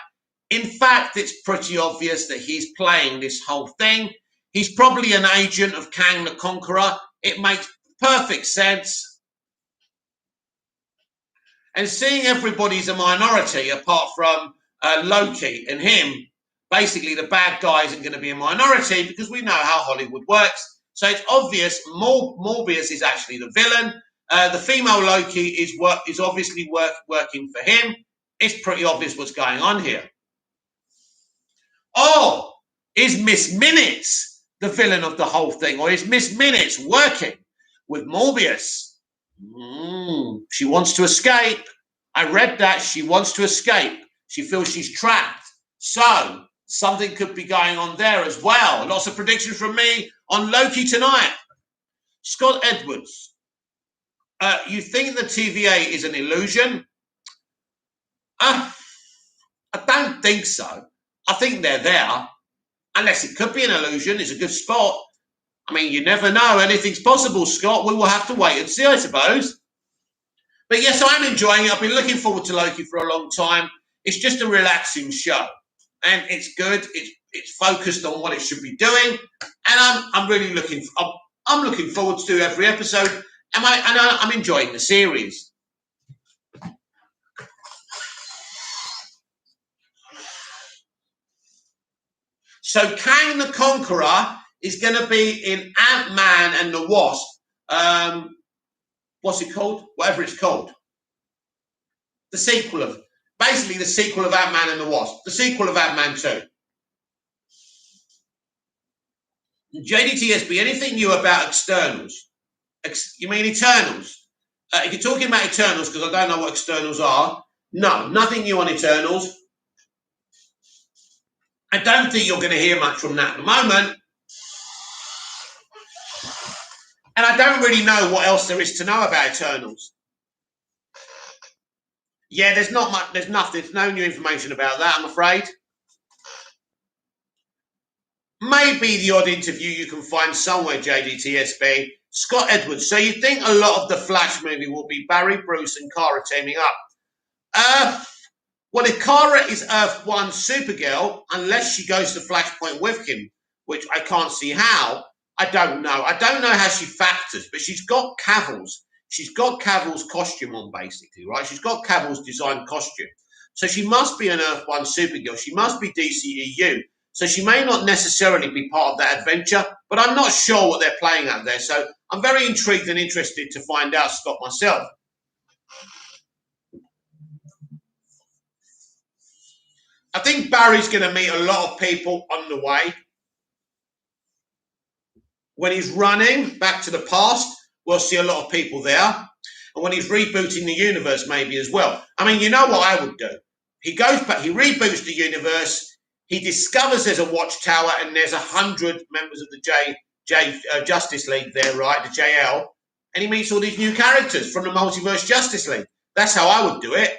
In fact, it's pretty obvious that he's playing this whole thing. He's probably an agent of Kang the Conqueror. It makes perfect sense. And seeing everybody's a minority apart from Loki and him, basically the bad guy isn't going to be a minority because we know how Hollywood works. So it's obvious Morbius is actually the villain. The female Loki is obviously working for him. It's pretty obvious what's going on here. Oh, is Miss Minutes the villain of the whole thing? Or is Miss Minutes working with Morbius? She wants to escape. I read that. She wants to escape. She feels she's trapped. So something could be going on there as well. Lots of predictions from me on Loki tonight. Scott Edwards. You think the TVA is an illusion? I don't think so. I think they're there. Unless it could be an illusion. It's a good spot. I mean, you never know. Anything's possible, Scott. We will have to wait and see, I suppose. But yes, I'm enjoying it. I've been looking forward to Loki for a long time. It's just a relaxing show. And it's good. It's focused on what it should be doing. And I'm really looking forward to every episode. And I'm enjoying the series. So Kang the Conqueror is going to be in Ant-Man and the Wasp. What's it called? Whatever it's called. The sequel of Ant-Man and the Wasp. The sequel of Ant-Man 2. JDTSB, anything new about externals? You mean Eternals? If you're talking about Eternals, because I don't know what externals are, no, nothing new on Eternals. I don't think you're going to hear much from that at the moment. And I don't really know what else there is to know about Eternals. Yeah, there's not much, there's no new information about that, I'm afraid. Maybe the odd interview you can find somewhere, JDTSB. Scott Edwards, so you think a lot of the Flash movie will be Barry, Bruce and Kara teaming up? Well, if Kara is Earth 1 Supergirl, unless she goes to Flashpoint with him, which I can't see how, I don't know. I don't know how she factors, but she's got Cavill's. She's got Cavill's costume on, basically, right? She's got Cavill's designed costume. So she must be an Earth 1 Supergirl. She must be DCEU. So she may not necessarily be part of that adventure, but I'm not sure what they're playing at there. So I'm very intrigued and interested to find out, Scott, myself. I think Barry's going to meet a lot of people on the way. When he's running back to the past, we'll see a lot of people there. And when he's rebooting the universe, maybe as well. I mean, you know what I would do? He goes back, he reboots the universe, he discovers there's a watchtower and there's 100 members of the Justice League there, right? The JL. And he meets all these new characters from the Multiverse Justice League. That's how I would do it.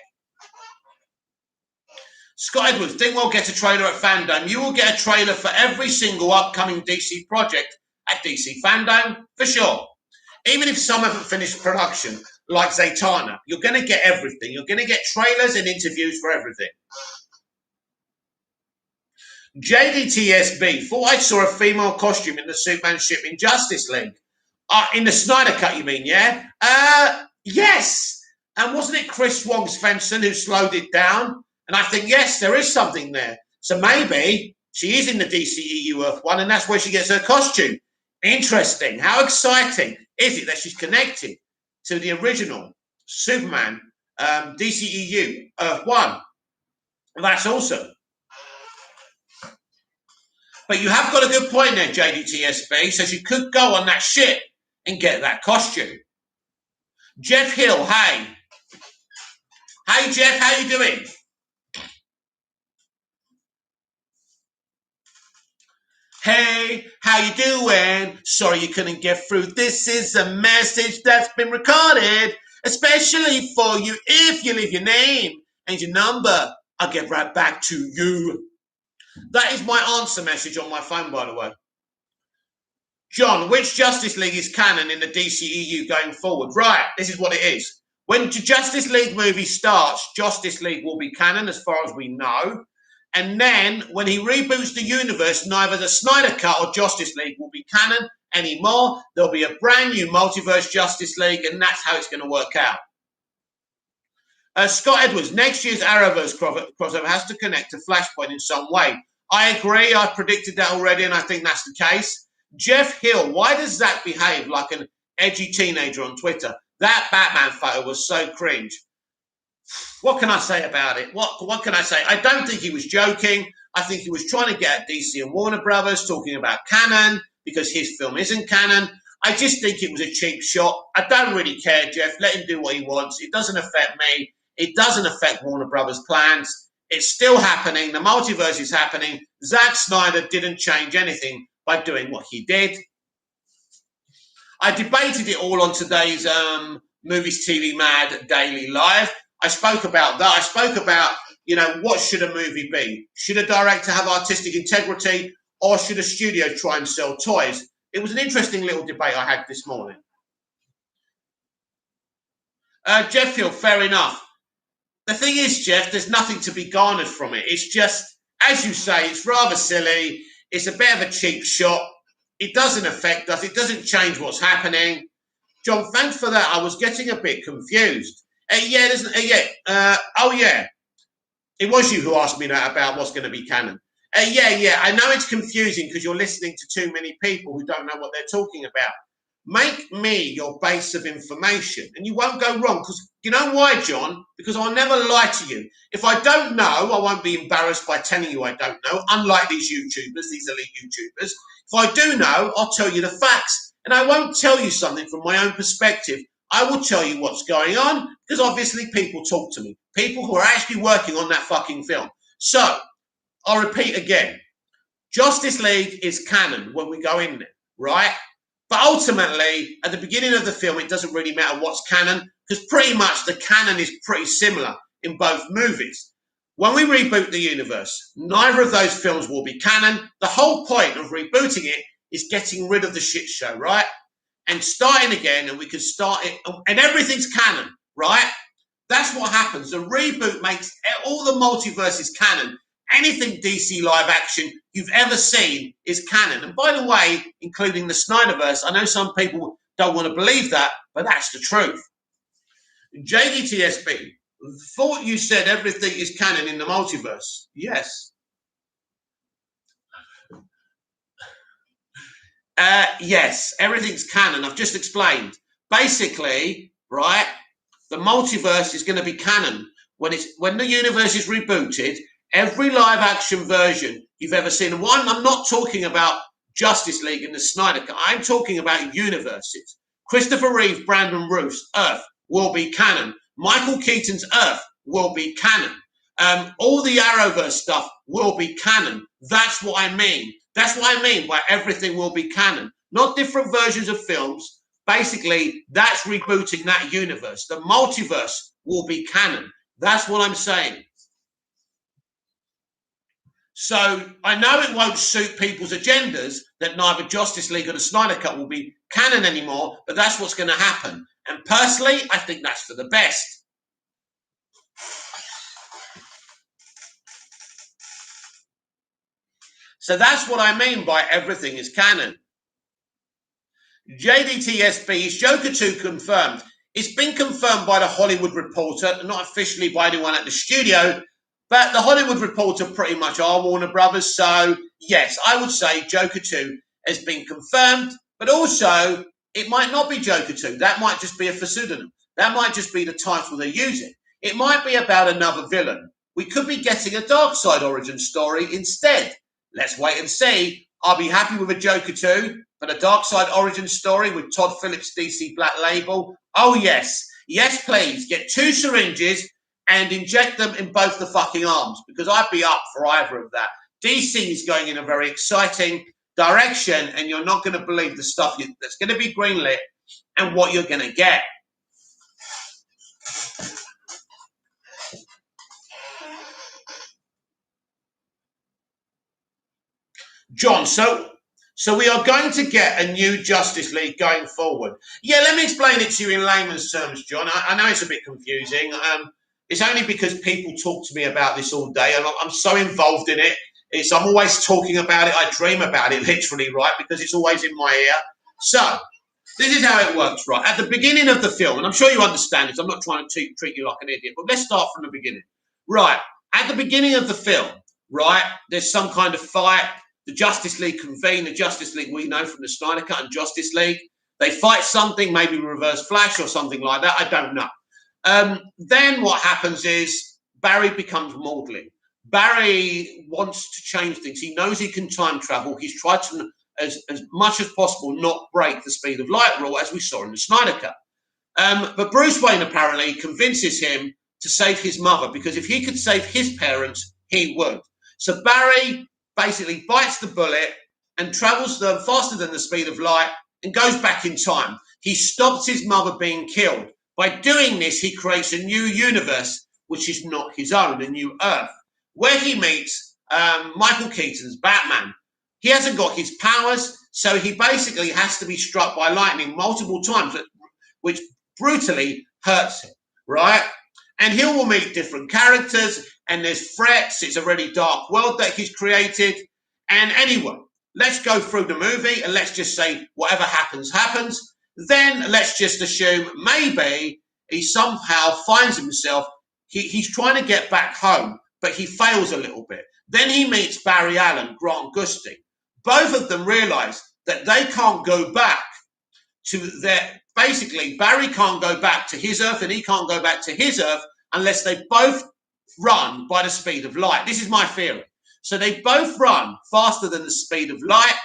Scott Edwards, think we'll get a trailer at Fandom. You will get a trailer for every single upcoming DC project at DC Fandom, for sure. Even if some haven't finished production, like Zatanna, you're going to get everything. You're going to get trailers and interviews for everything. JDTSB, thought I saw a female costume in the Superman ship in Justice League. In the Snyder Cut, you mean, yeah? Yes. And wasn't it Chris Wong-Svensson who slowed it down? And I think, yes, there is something there. So maybe she is in the DCEU Earth 1 and that's where she gets her costume. Interesting. How exciting is it that she's connected to the original Superman DCEU Earth 1? That's awesome. But you have got a good point there, JDTSB. So she could go on that ship and get that costume. Jeff Hill, hey. Hey, Jeff, how you doing? Hey, how you doing? Sorry you couldn't get through. This is a message that's been recorded, especially for you if you leave your name and your number. I'll get right back to you. That is my answer message on my phone, by the way. John, which Justice League is canon in the DCEU going forward? Right, this is what it is. When the Justice League movie starts, Justice League will be canon as far as we know. And then when he reboots the universe, neither the Snyder Cut or Justice League will be canon anymore. There'll be a brand new multiverse Justice League, and that's how it's going to work out. Scott Edwards, next year's Arrowverse crossover has to connect to Flashpoint in some way. I agree. I predicted that already, and I think that's the case. Jeff Hill, why does Zach behave like an edgy teenager on Twitter? That Batman photo was so cringe. What can I say about it? What can I say? I don't think he was joking. I think he was trying to get at DC and Warner Brothers, talking about canon, because his film isn't canon. I just think it was a cheap shot. I don't really care, Jeff. Let him do what he wants. It doesn't affect me. It doesn't affect Warner Brothers' plans. It's still happening. The multiverse is happening. Zack Snyder didn't change anything by doing what he did. I debated it all on today's Movies TV Mad Daily Live. I spoke about that. I spoke about, what should a movie be? Should a director have artistic integrity, or should a studio try and sell toys? It was an interesting little debate I had this morning. Jeff Hill, fair enough. The thing is, Jeff, there's nothing to be garnered from it. It's just, as you say, it's rather silly. It's a bit of a cheap shot. It doesn't affect us. It doesn't change what's happening. John, thanks for that. I was getting a bit confused. Oh, yeah. It was you who asked me that about what's going to be canon. Yeah. I know it's confusing because you're listening to too many people who don't know what they're talking about. Make me your base of information, and you won't go wrong. Because you know why, John? Because I'll never lie to you. If I don't know, I won't be embarrassed by telling you I don't know, unlike these YouTubers, these elite YouTubers. If I do know, I'll tell you the facts. And I won't tell you something from my own perspective. I will tell you what's going on, because obviously people talk to me. People who are actually working on that fucking film. So, I'll repeat again. Justice League is canon when we go in there, right? But ultimately, at the beginning of the film, it doesn't really matter what's canon, because pretty much the canon is pretty similar in both movies. When we reboot the universe, neither of those films will be canon. The whole point of rebooting it is getting rid of the shit show, right? And starting again, and we can start it, and everything's canon, right? That's what happens. The reboot makes all the multiverses canon. Anything DC live action you've ever seen is canon. And by the way, including the Snyderverse, I know some people don't want to believe that, but that's the truth. JDTSB, thought you said everything is canon in the multiverse. Yes. Yes, everything's canon. I've just explained. Basically, right, the multiverse is going to be canon. When the universe is rebooted, every live action version you've ever seen, and I'm not talking about Justice League and the Snyder Cut, I'm talking about universes. Christopher Reeve, Brandon Routh's Earth will be canon. Michael Keaton's Earth will be canon. All the Arrowverse stuff will be canon. That's what I mean. That's what I mean by everything will be canon. Not different versions of films. Basically, that's rebooting that universe. The multiverse will be canon. That's what I'm saying. So I know it won't suit people's agendas that neither Justice League or the Snyder Cut will be canon anymore, but that's what's going to happen. And personally, I think that's for the best. So that's what I mean by everything is canon. JDTSB, is Joker 2 confirmed? It's been confirmed by the Hollywood Reporter, not officially by anyone at the studio, but the Hollywood Reporter pretty much are Warner Brothers. So, yes, I would say Joker 2 has been confirmed, but also it might not be Joker 2. That might just be a pseudonym. That might just be the title they're using. It might be about another villain. We could be getting a Darkseid origin story instead. Let's wait and see. I'll be happy with a Joker 2, but a Darkseid origin story with Todd Phillips' DC Black Label. Oh, yes. Yes, please. Get 2 syringes and inject them in both the fucking arms, because I'd be up for either of that. DC is going in a very exciting direction, and you're not going to believe the stuff that's going to be greenlit and what you're going to get. John, so we are going to get a new Justice League going forward. Yeah, let me explain it to you in layman's terms, John. I know it's a bit confusing. It's only because people talk to me about this all day, and I'm so involved in it. I'm always talking about it. I dream about it, literally, right? Because it's always in my ear. So this is how it works, right? At the beginning of the film, and I'm sure you understand this. I'm not trying to treat you like an idiot, but let's start from the beginning. Right. At the beginning of the film, right, there's some kind of fight. The Justice League convene, the Justice League we know from the Snyder Cut and Justice League. They fight something, maybe Reverse Flash or something like that. I don't know. Then what happens is Barry becomes maudlin. Barry wants to change things. He knows he can time travel. He's tried to, as much as possible, not break the speed of light rule, as we saw in the Snyder Cut. But Bruce Wayne apparently convinces him to save his mother, because if he could save his parents, he would. So Barry basically bites the bullet and travels them faster than the speed of light and goes back in time. He stops his mother being killed. By doing this, he creates a new universe, which is not his own, a new Earth, where he meets Michael Keaton's Batman. He hasn't got his powers, so he basically has to be struck by lightning multiple times, which brutally hurts him, right? And he will meet different characters, and there's threats. It's a really dark world that he's created. And anyway, let's go through the movie and let's just say whatever happens, happens. Then let's just assume maybe he somehow finds himself, he's trying to get back home, but he fails a little bit. Then he meets Barry Allen, Grant Gustin. Both of them realize that they can't go back to their, basically Barry can't go back to his Earth and he can't go back to his Earth unless they both run by the speed of light. This is my theory. So they both run faster than the speed of light.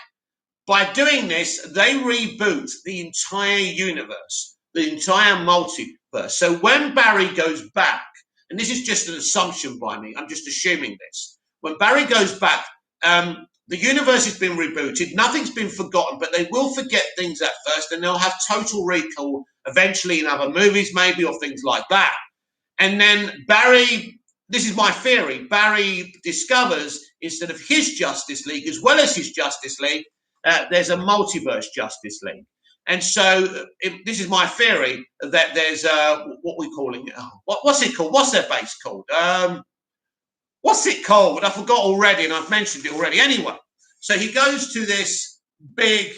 By doing this, they reboot the entire universe, the entire multiverse. So when Barry goes back, and this is just an assumption by me, I'm just assuming this. When Barry goes back, the universe has been rebooted. Nothing's been forgotten, but they will forget things at first, and they'll have total recall eventually in other movies, maybe, or things like that. And then Barry, this is my theory, Barry discovers instead of his Justice League, as well as his Justice League, there's a multiverse Justice League. And so this is my theory that there's what we calling it. What's it called? What's their base called? What's it called? I forgot already, and I've mentioned it already. Anyway, so he goes to this big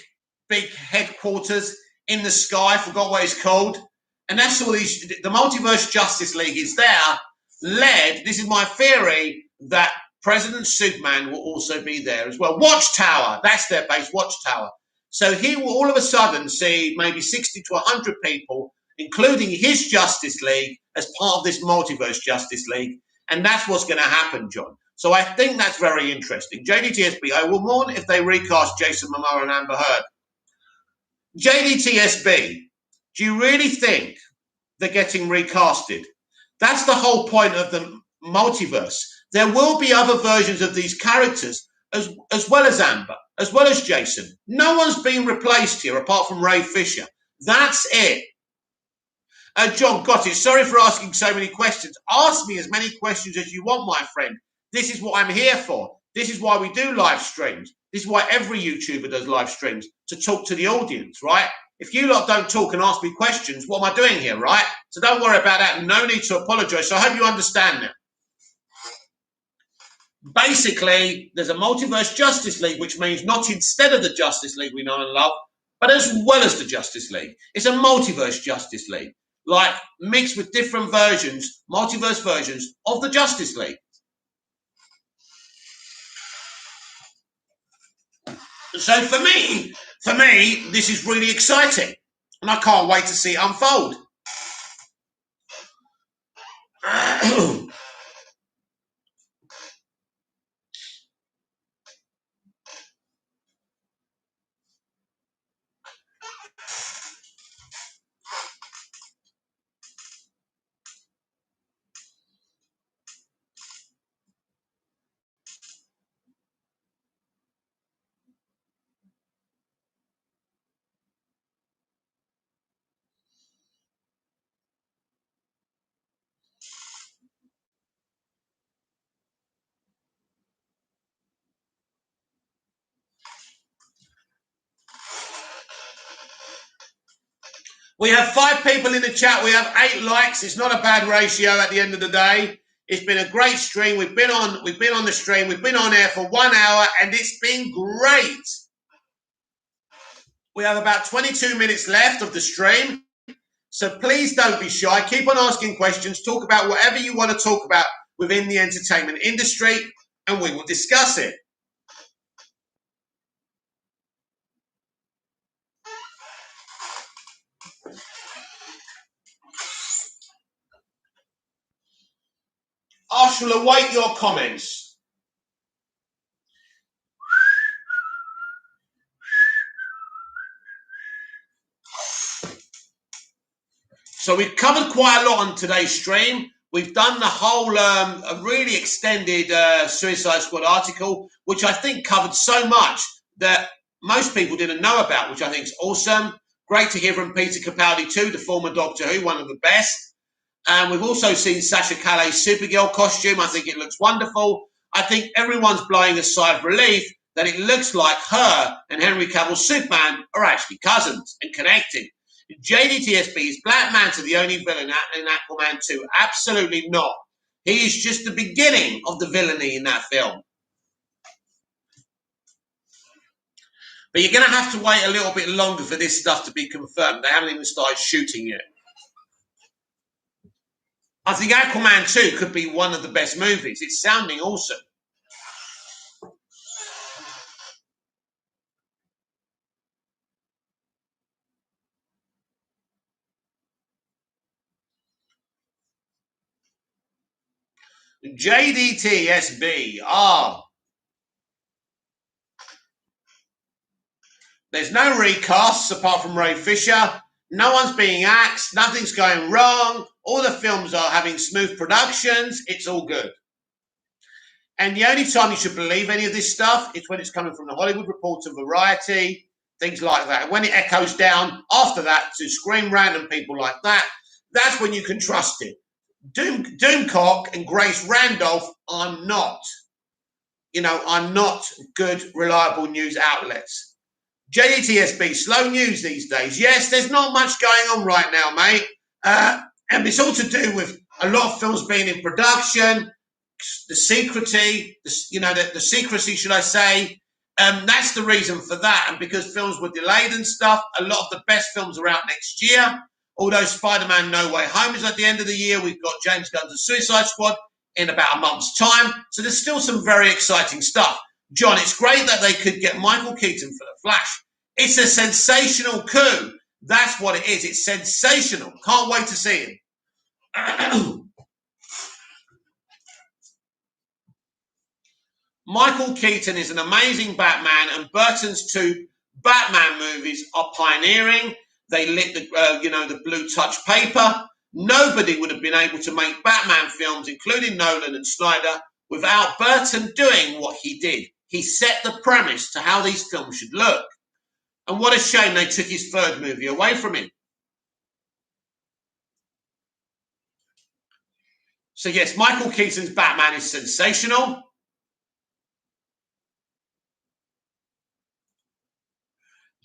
headquarters in the sky. I forgot what it's called. And that's all these, the Multiverse Justice League is there, led, this is my theory, that President Superman will also be there as well. Watchtower, that's their base, Watchtower. So he will all of a sudden see maybe 60 to 100 people, including his Justice League, as part of this Multiverse Justice League. And that's what's going to happen, John. So I think that's very interesting. JDTSB, I will mourn if they recast Jason Momoa and Amber Heard. JDTSB, do you really think they're getting recasted? That's the whole point of the multiverse. There will be other versions of these characters, as well as Amber, as well as Jason. No one's been replaced here apart from Ray Fisher. That's it. John got it. Sorry for asking so many questions. Ask me as many questions as you want, my friend. This is what I'm here for. This is why we do live streams. This is why every YouTuber does live streams, to talk to the audience, right? If you lot don't talk and ask me questions, what am I doing here, right? So don't worry about that. No need to apologize. So I hope you understand now. Basically, there's a multiverse Justice League, which means not instead of the Justice League we know and love, but as well as the Justice League. It's a multiverse Justice League, like mixed with different versions, multiverse versions of the Justice League. So for me, this is really exciting, and I can't wait to see it unfold. We have 5 people in the chat. We have 8 likes. It's not a bad ratio at the end of the day. It's been a great stream. We've been on the stream. We've been on air for 1 hour, and it's been great. We have about 22 minutes left of the stream. So please don't be shy. Keep on asking questions. Talk about whatever you want to talk about within the entertainment industry, and we will discuss it. I shall await your comments. So we've covered quite a lot on today's stream. We've done the whole a really extended Suicide Squad article, which I think covered so much that most people didn't know about, which I think is awesome. Great to hear from Peter Capaldi too, the former Doctor Who, one of the best. And we've also seen Sasha Calle's Supergirl costume. I think it looks wonderful. I think everyone's blowing a sigh of relief that it looks like her and Henry Cavill's Superman are actually cousins and connected. JDTSB, is Black Manta the only villain in Aquaman 2? Absolutely not. He is just the beginning of the villainy in that film. But you're going to have to wait a little bit longer for this stuff to be confirmed. They haven't even started shooting yet. I think Aquaman 2 could be one of the best movies. It's sounding awesome. JDTSB. There's no recasts apart from Ray Fisher. No one's being axed. Nothing's going wrong. All the films are having smooth productions. It's all good. And the only time you should believe any of this stuff is when it's coming from the Hollywood Reporter, Variety, things like that. When it echoes down after that to Scream Rant and people like that, that's when you can trust it. Doomcock and Grace Randolph are not, are not good, reliable news outlets. JDTSB, slow news these days. Yes, there's not much going on right now, mate. And it's all to do with a lot of films being in production, the secrecy, the secrecy, should I say. That's the reason for that. And because films were delayed and stuff, a lot of the best films are out next year. Although Spider-Man No Way Home is at the end of the year, we've got James Gunn's Suicide Squad in about a month's time. So there's still some very exciting stuff. John, it's great that they could get Michael Keaton for The Flash. It's a sensational coup. That's what it is. It's sensational. Can't wait to see him. Michael Keaton is an amazing Batman, and Burton's 2 Batman movies are pioneering. They lit the blue touch paper. Nobody would have been able to make Batman films, including Nolan and Snyder, without Burton doing what he did. He set the premise to how these films should look. And what a shame they took his 3rd movie away from him. So yes, Michael Keaton's Batman is sensational.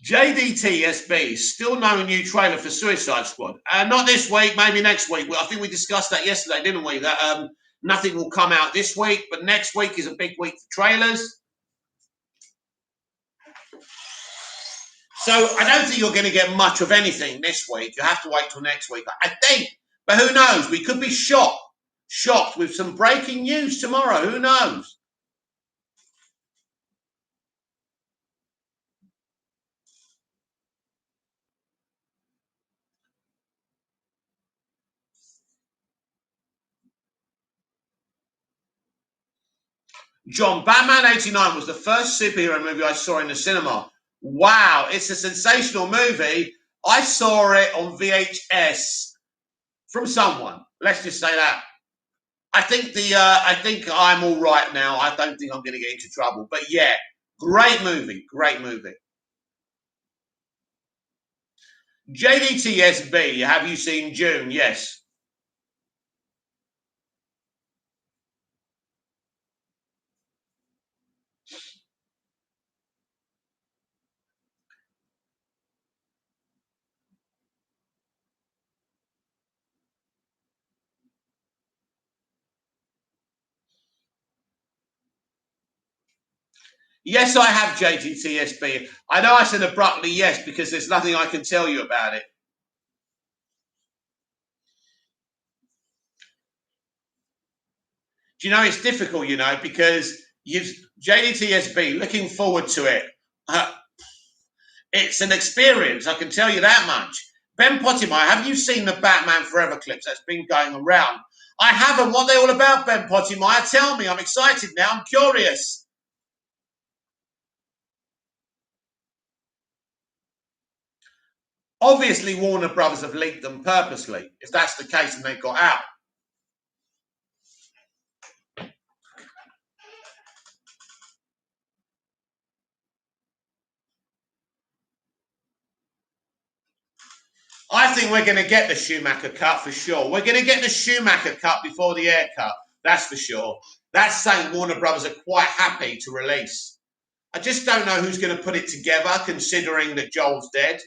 JDTSB, still no new trailer for Suicide Squad. Not this week, maybe next week. I think we discussed that yesterday, didn't we? That nothing will come out this week, but next week is a big week for trailers. So I don't think you're going to get much of anything this week. You have to wait till next week, I think. But who knows? We could be shocked with some breaking news tomorrow. Who knows? John, Batman 89 was the first superhero movie I saw in the cinema. Wow, it's a sensational movie. I saw it on VHS from someone. Let's just say that. I think I'm all right now. I don't think I'm going to get into trouble. But yeah, great movie. JDTSB, have you seen June? Yes. Yes, I have JGTSB. I know I said abruptly yes because there's nothing I can tell you about it. Do you know it's difficult, because you've JDTSB, looking forward to it. It's an experience, I can tell you that much. Ben Pottimeyer, have you seen the Batman Forever clips that's been going around? I haven't. What are they all about, Ben Pottimeyer? Tell me. I'm excited now. I'm curious. Obviously, Warner Brothers have leaked them purposely. If that's the case, and they got out. I think we're going to get the Schumacher cut for sure. We're going to get the Schumacher cut before the air cut. That's for sure. That's saying Warner Brothers are quite happy to release. I just don't know who's going to put it together, considering that Joel's dead.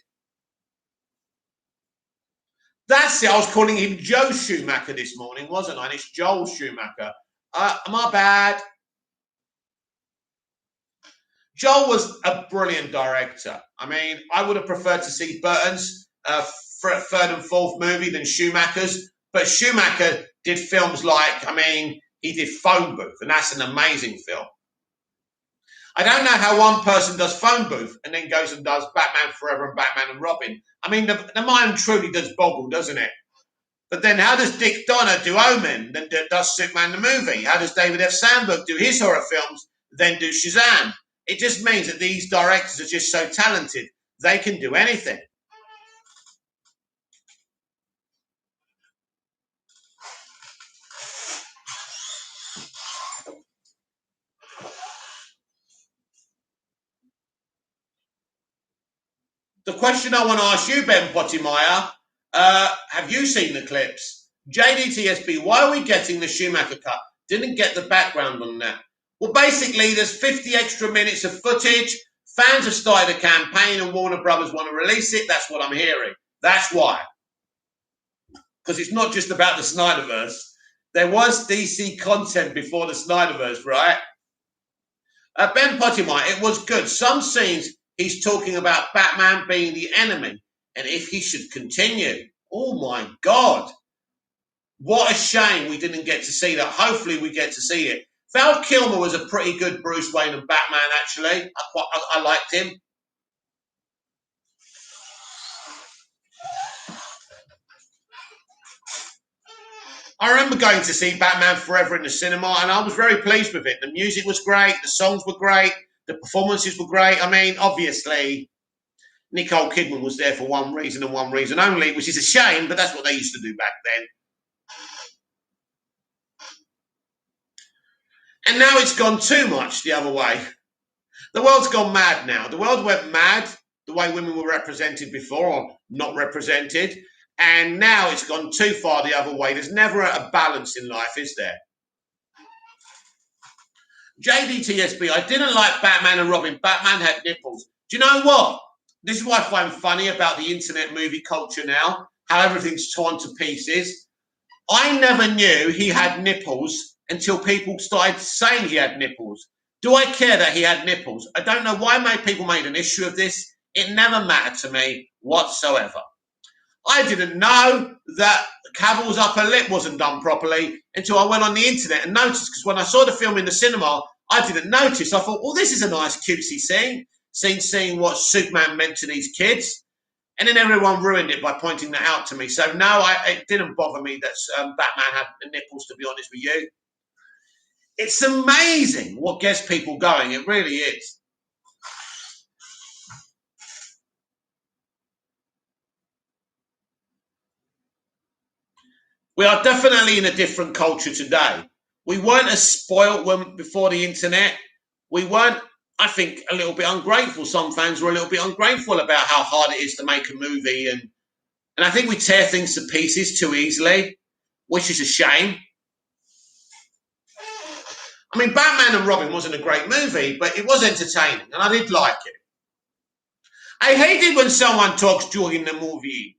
That's it. I was calling him Joe Schumacher this morning, wasn't I? And it's Joel Schumacher. My bad. Joel was a brilliant director. I mean, I would have preferred to see Burton's third and fourth movie than Schumacher's. But Schumacher did films like, he did Phone Booth, and that's an amazing film. I don't know how one person does Phone Booth and then goes and does Batman Forever and Batman and Robin. The mind truly does boggle, doesn't it? But then how does Dick Donner do Omen, then does Superman the movie? How does David F. Sandberg do his horror films, then do Shazam? It just means that these directors are just so talented. They can do anything. The question I want to ask you, Ben Pottimeyer, have you seen the clips? JDTSB, why are we getting the Schumacher cut? Didn't get the background on that. Well, basically, there's 50 extra minutes of footage. Fans have started a campaign and Warner Brothers want to release it. That's what I'm hearing. That's why. Because it's not just about the Snyderverse. There was DC content before the Snyderverse, right? Ben Pottimeyer, it was good. Some scenes, he's talking about Batman being the enemy and if he should continue. Oh, my God. What a shame we didn't get to see that. Hopefully we get to see it. Val Kilmer was a pretty good Bruce Wayne and Batman, actually. I liked him. I remember going to see Batman Forever in the cinema, and I was very pleased with it. The music was great. The songs were great. The performances were great. Obviously, Nicole Kidman was there for one reason and one reason only, which is a shame, but that's what they used to do back then. And now it's gone too much the other way. The world's gone mad now. The world went mad the way women were represented before or not represented. And now it's gone too far the other way. There's never a balance in life, is there? JDTSB, I didn't like Batman and Robin. Batman had nipples. Do you know what? This is what I find funny about the internet movie culture now, how everything's torn to pieces. I never knew he had nipples until people started saying he had nipples. Do I care that he had nipples? I don't know why people made an issue of this. It never mattered to me whatsoever. I didn't know that Cavill's upper lip wasn't done properly until I went on the internet and noticed, because when I saw the film in the cinema, I didn't notice. I thought, well, this is a nice cutesy scene, seeing what Superman meant to these kids. And then everyone ruined it by pointing that out to me. So no, it didn't bother me that Batman had the nipples, to be honest with you. It's amazing what gets people going. It really is. We are definitely in a different culture today. We weren't as spoiled before the internet. We weren't, I think, a little bit ungrateful. Some fans were a little bit ungrateful about how hard it is to make a movie. And I think we tear things to pieces too easily, which is a shame. Batman and Robin wasn't a great movie, but it was entertaining, and I did like it. I hate it when someone talks during the movie.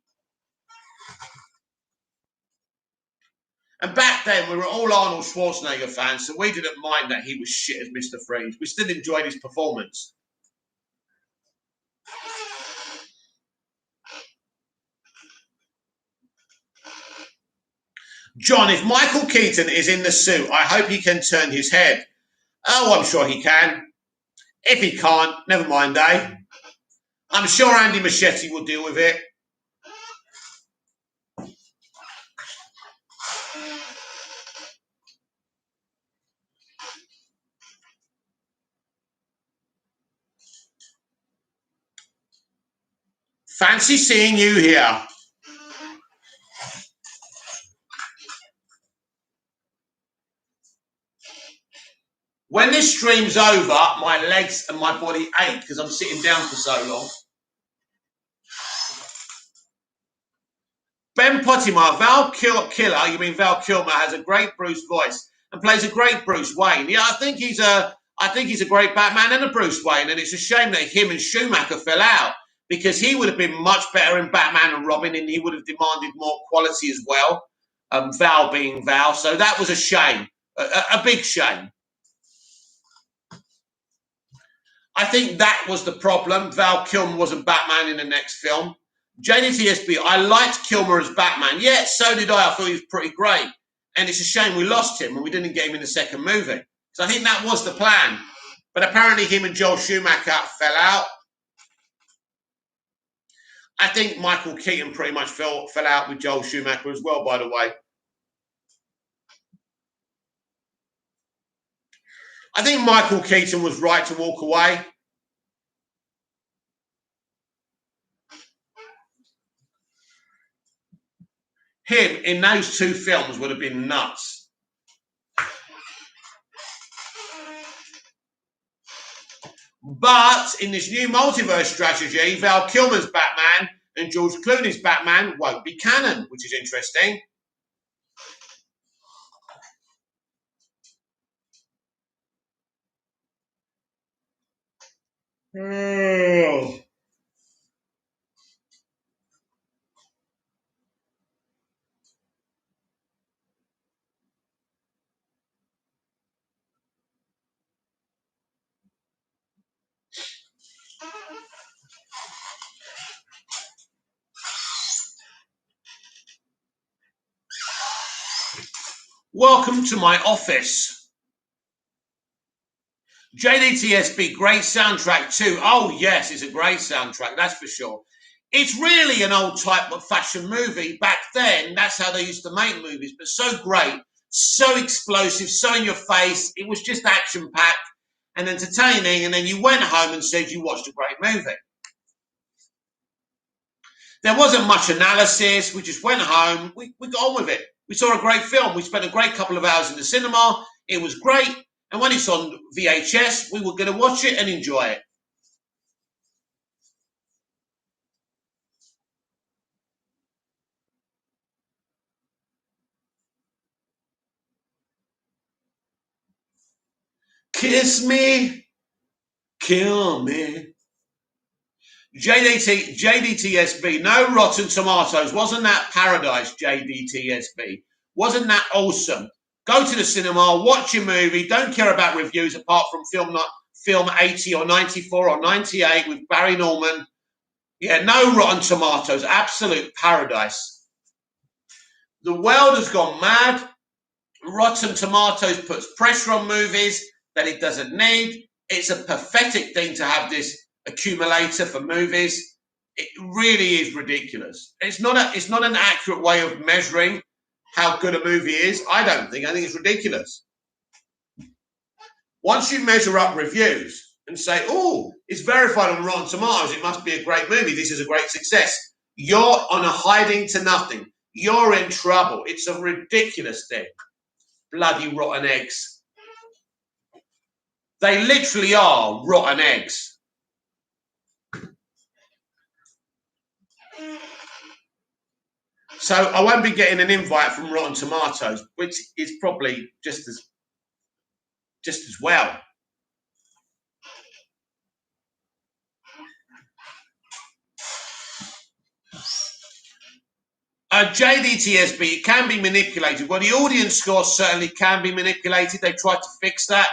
And back then, we were all Arnold Schwarzenegger fans, so we didn't mind that he was shit as Mr. Freeze. We still enjoyed his performance. John, if Michael Keaton is in the suit, I hope he can turn his head. Oh, I'm sure he can. If he can't, never mind, eh? I'm sure Andy Machete will deal with it. Fancy seeing you here. When this stream's over, my legs and my body ache because I'm sitting down for so long. Ben Pottimer, Val Killer, you mean Val Kilmer, has a great Bruce voice and plays a great Bruce Wayne. Yeah, I think he's a great Batman and a Bruce Wayne, and it's a shame that him and Schumacher fell out because he would have been much better in Batman and Robin, and he would have demanded more quality as well. Val being Val, so that was a shame, a big shame. I think that was the problem. Val Kilmer wasn't Batman in the next film. JDTSB, I liked Kilmer as Batman. Yeah, so did I. I thought he was pretty great. And it's a shame we lost him and we didn't get him in the second movie. So I think that was the plan. But apparently him and Joel Schumacher fell out. I think Michael Keaton pretty much fell out with Joel Schumacher as well, by the way. I think Michael Keaton was right to walk away. Him in those two films would have been nuts. But in this new multiverse strategy, Val Kilmer's Batman and George Clooney's Batman won't be canon, which is interesting. Oh. Welcome to my office. JDTSB, great soundtrack too. Oh, yes, it's a great soundtrack, that's for sure. It's really an old type of fashion movie. Back then, that's how they used to make movies, but so great, so explosive, so in your face. It was just action-packed and entertaining, and then you went home and said you watched a great movie. There wasn't much analysis. We just went home. We got on with it. We saw a great film. We spent a great couple of hours in the cinema. It was great. And when it's on VHS, we were going to watch it and enjoy it. Kiss me, kill me. JDTSB, no Rotten Tomatoes. Wasn't that paradise, JDTSB? Wasn't that awesome? Go to the cinema, watch your movie. Don't care about reviews apart from film 80 or 94 or 98 with Barry Norman. Yeah, no Rotten Tomatoes. Absolute paradise. The world has gone mad. Rotten Tomatoes puts pressure on movies that it doesn't need. It's a pathetic thing to have this accumulator for movies. It really is ridiculous. It's not an accurate way of measuring how good a movie is. I think it's ridiculous. Once you measure up reviews and say, oh, it's verified on Rotten Tomatoes, it must be a great movie, this is a great success, you're on a hiding to nothing. You're in trouble. It's a ridiculous thing. Bloody rotten eggs. They literally are rotten eggs. So I won't be getting an invite from Rotten Tomatoes, which is probably just as well. JDTSB, it can be manipulated. Well, the audience score certainly can be manipulated. They tried to fix that.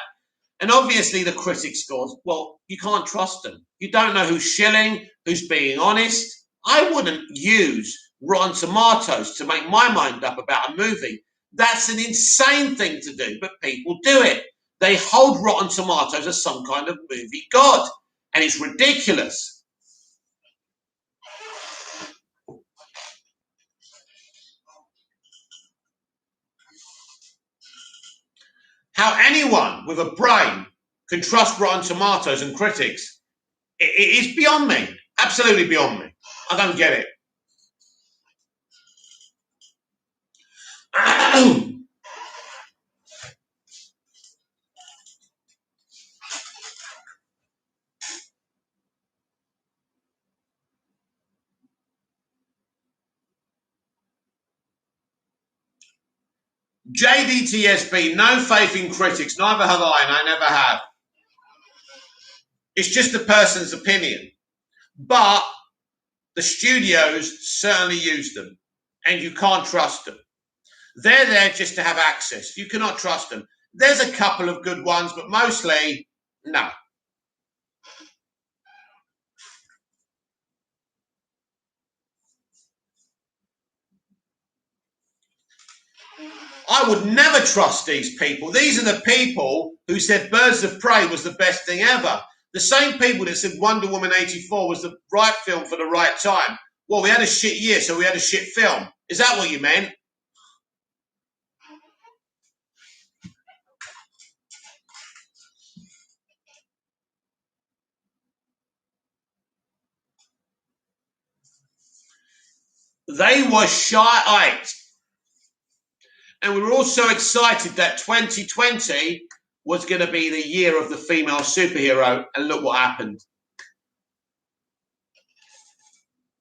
And obviously the critic scores, well, you can't trust them. You don't know who's shilling, who's being honest. I wouldn't use Rotten Tomatoes to make my mind up about a movie. That's an insane thing to do, but people do it. They hold Rotten Tomatoes as some kind of movie god, and it's ridiculous. How anyone with a brain can trust Rotten Tomatoes and critics, it is beyond me. Absolutely beyond me. I don't get it. JDTSB, no faith in critics. Neither have I, and I never have. It's just a person's opinion. But the studios certainly use them, and you can't trust them. They're there just to have access. You cannot trust them. There's a couple of good ones, but mostly, no. I would never trust these people. These are the people who said Birds of Prey was the best thing ever. The same people that said Wonder Woman 84 was the right film for the right time. Well, we had a shit year, so we had a shit film. Is that what you meant? They were shite. And we were all so excited that 2020 was going to be the year of the female superhero. And look what happened.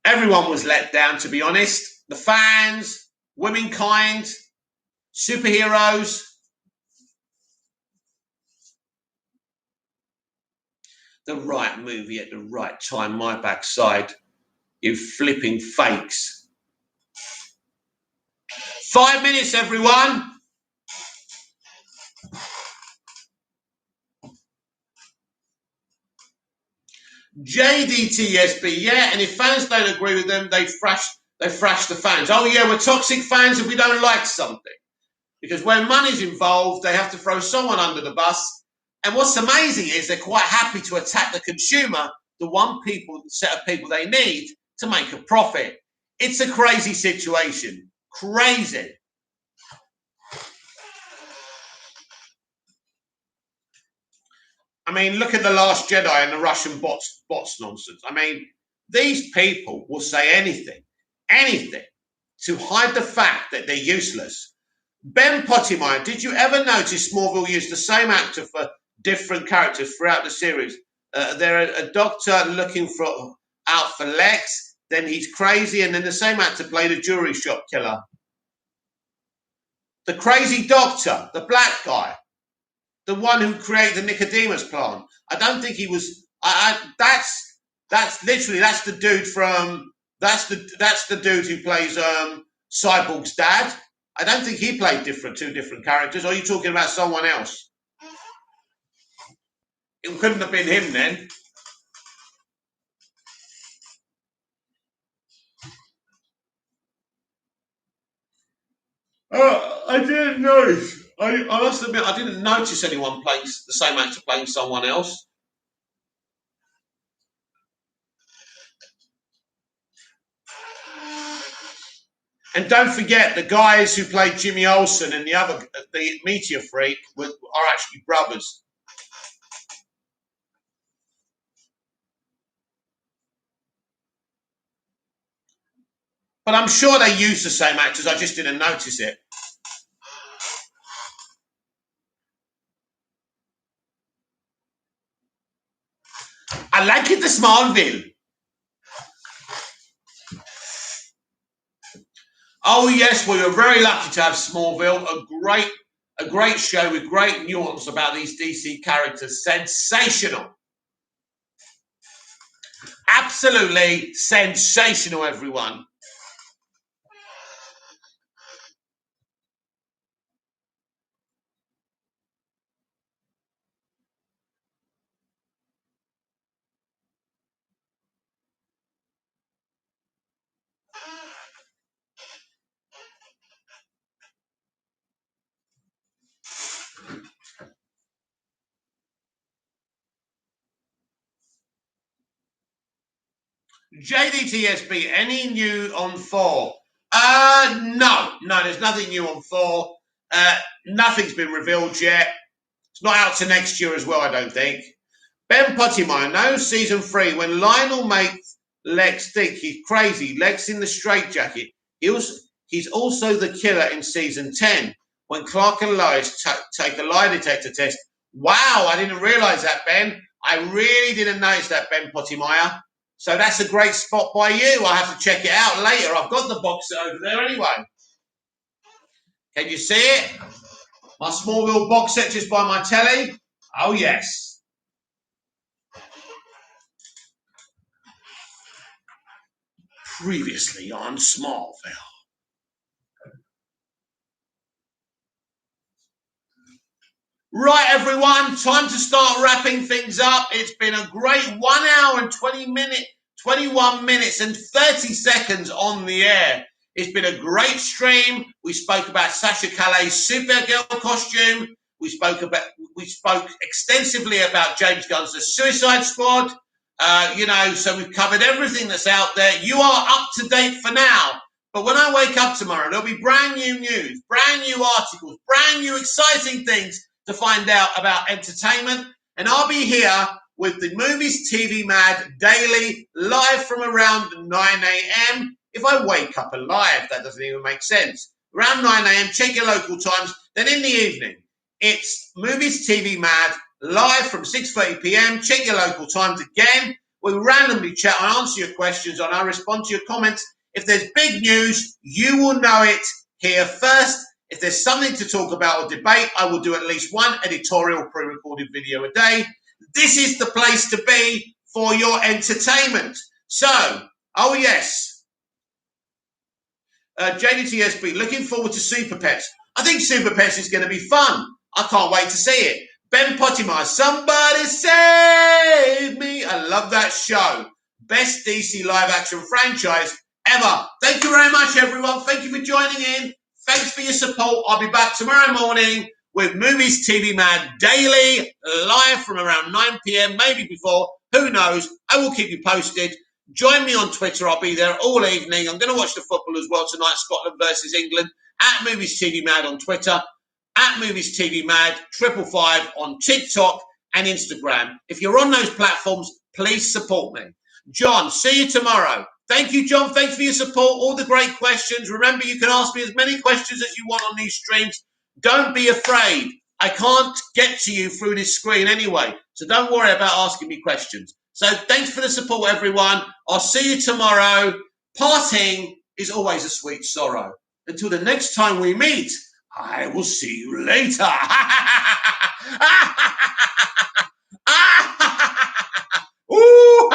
Everyone was let down, to be honest. The fans, womankind, superheroes. The right movie at the right time, my backside. You flipping fakes. 5 minutes, everyone. JDTSB, yeah, and if fans don't agree with them, they thrash the fans. Oh yeah, we're toxic fans if we don't like something. Because when money's involved, they have to throw someone under the bus. And what's amazing is they're quite happy to attack the consumer, the one set of people they need to make a profit. It's a crazy situation. Crazy. I mean, look at The Last Jedi and the Russian bots nonsense. I mean, these people will say anything to hide the fact that they're useless. Ben Pottimeyer, did you ever notice Smallville used the same actor for different characters throughout the series? They're a doctor looking out for Lex, then he's crazy, and then the same actor played a jewelry shop killer. The crazy doctor, the black guy. The one who created the Nicodemus plant. I don't think he was. That's the dude from. That's the dude who plays Cyborg's dad. I don't think he played two different characters. Or are you talking about someone else? It couldn't have been him then. I didn't notice. I must admit, I didn't notice anyone playing the same actor playing someone else. And don't forget, the guys who played Jimmy Olsen and the Meteor Freak, are actually brothers. But I'm sure they used the same actors. I just didn't notice it. I like it, the Smallville. Oh yes, we were very lucky to have Smallville, a great show with great nuance about these DC characters. Sensational. Absolutely sensational, everyone. JDTSB, any new on 4? No, there's nothing new on 4. Nothing's been revealed yet. It's not out to next year as well, I don't think. Ben Pottimeyer, no season 3. When Lionel makes Lex think he's crazy, Lex in the straitjacket. He's also the killer in season 10. When Clark and Lois take a lie detector test. Wow, I didn't realise that, Ben. I really didn't notice that, Ben Pottimeyer. So that's a great spot by you. I'll have to check it out later. I've got the box set over there anyway. Can you see it? My Smallville box set just by my telly? Oh, yes. Previously on Smallville. Right, everyone, time to start wrapping things up. It's been a great 1 hour and 21 minutes and 30 seconds on the air. It's been a great stream. We spoke about Sasha Calais' Supergirl costume. We spoke extensively about James Gunn's The Suicide Squad. So we've covered everything that's out there. You are up to date for now. But when I wake up tomorrow, there'll be brand new news, brand new articles, brand new exciting things to find out about entertainment. And I'll be here with the Movies TV Mad Daily, live from around 9 a.m. If I wake up alive, that doesn't even make sense. Around 9 a.m., check your local times. Then in the evening, it's Movies TV Mad, live from 6:30 p.m. Check your local times again. We randomly chat and answer your questions and I respond to your comments. If there's big news, you will know it here first. If there's something to talk about or debate, I will do at least one editorial pre-recorded video a day. This is the place to be for your entertainment. So, oh yes, JDTSB, looking forward to Super Pets. I think Super Pets is going to be fun. I can't wait to see it. Ben Pottimeyer, somebody save me. I love that show. Best DC live action franchise ever. Thank you very much, everyone. Thank you for joining in. Thanks for your support. I'll be back tomorrow morning with Movies TV Mad Daily, live from around 9 p.m, maybe before. Who knows? I will keep you posted. Join me on Twitter. I'll be there all evening. I'm going to watch the football as well tonight, Scotland versus England, at Movies TV Mad on Twitter, at Movies TV Mad 555 on TikTok and Instagram. If you're on those platforms, please support me. John, see you tomorrow. Thank you, John. Thanks for your support. All the great questions. Remember, you can ask me as many questions as you want on these streams. Don't be afraid. I can't get to you through this screen anyway. So don't worry about asking me questions. So thanks for the support, everyone. I'll see you tomorrow. Parting is always a sweet sorrow. Until the next time we meet, I will see you later. Ooh.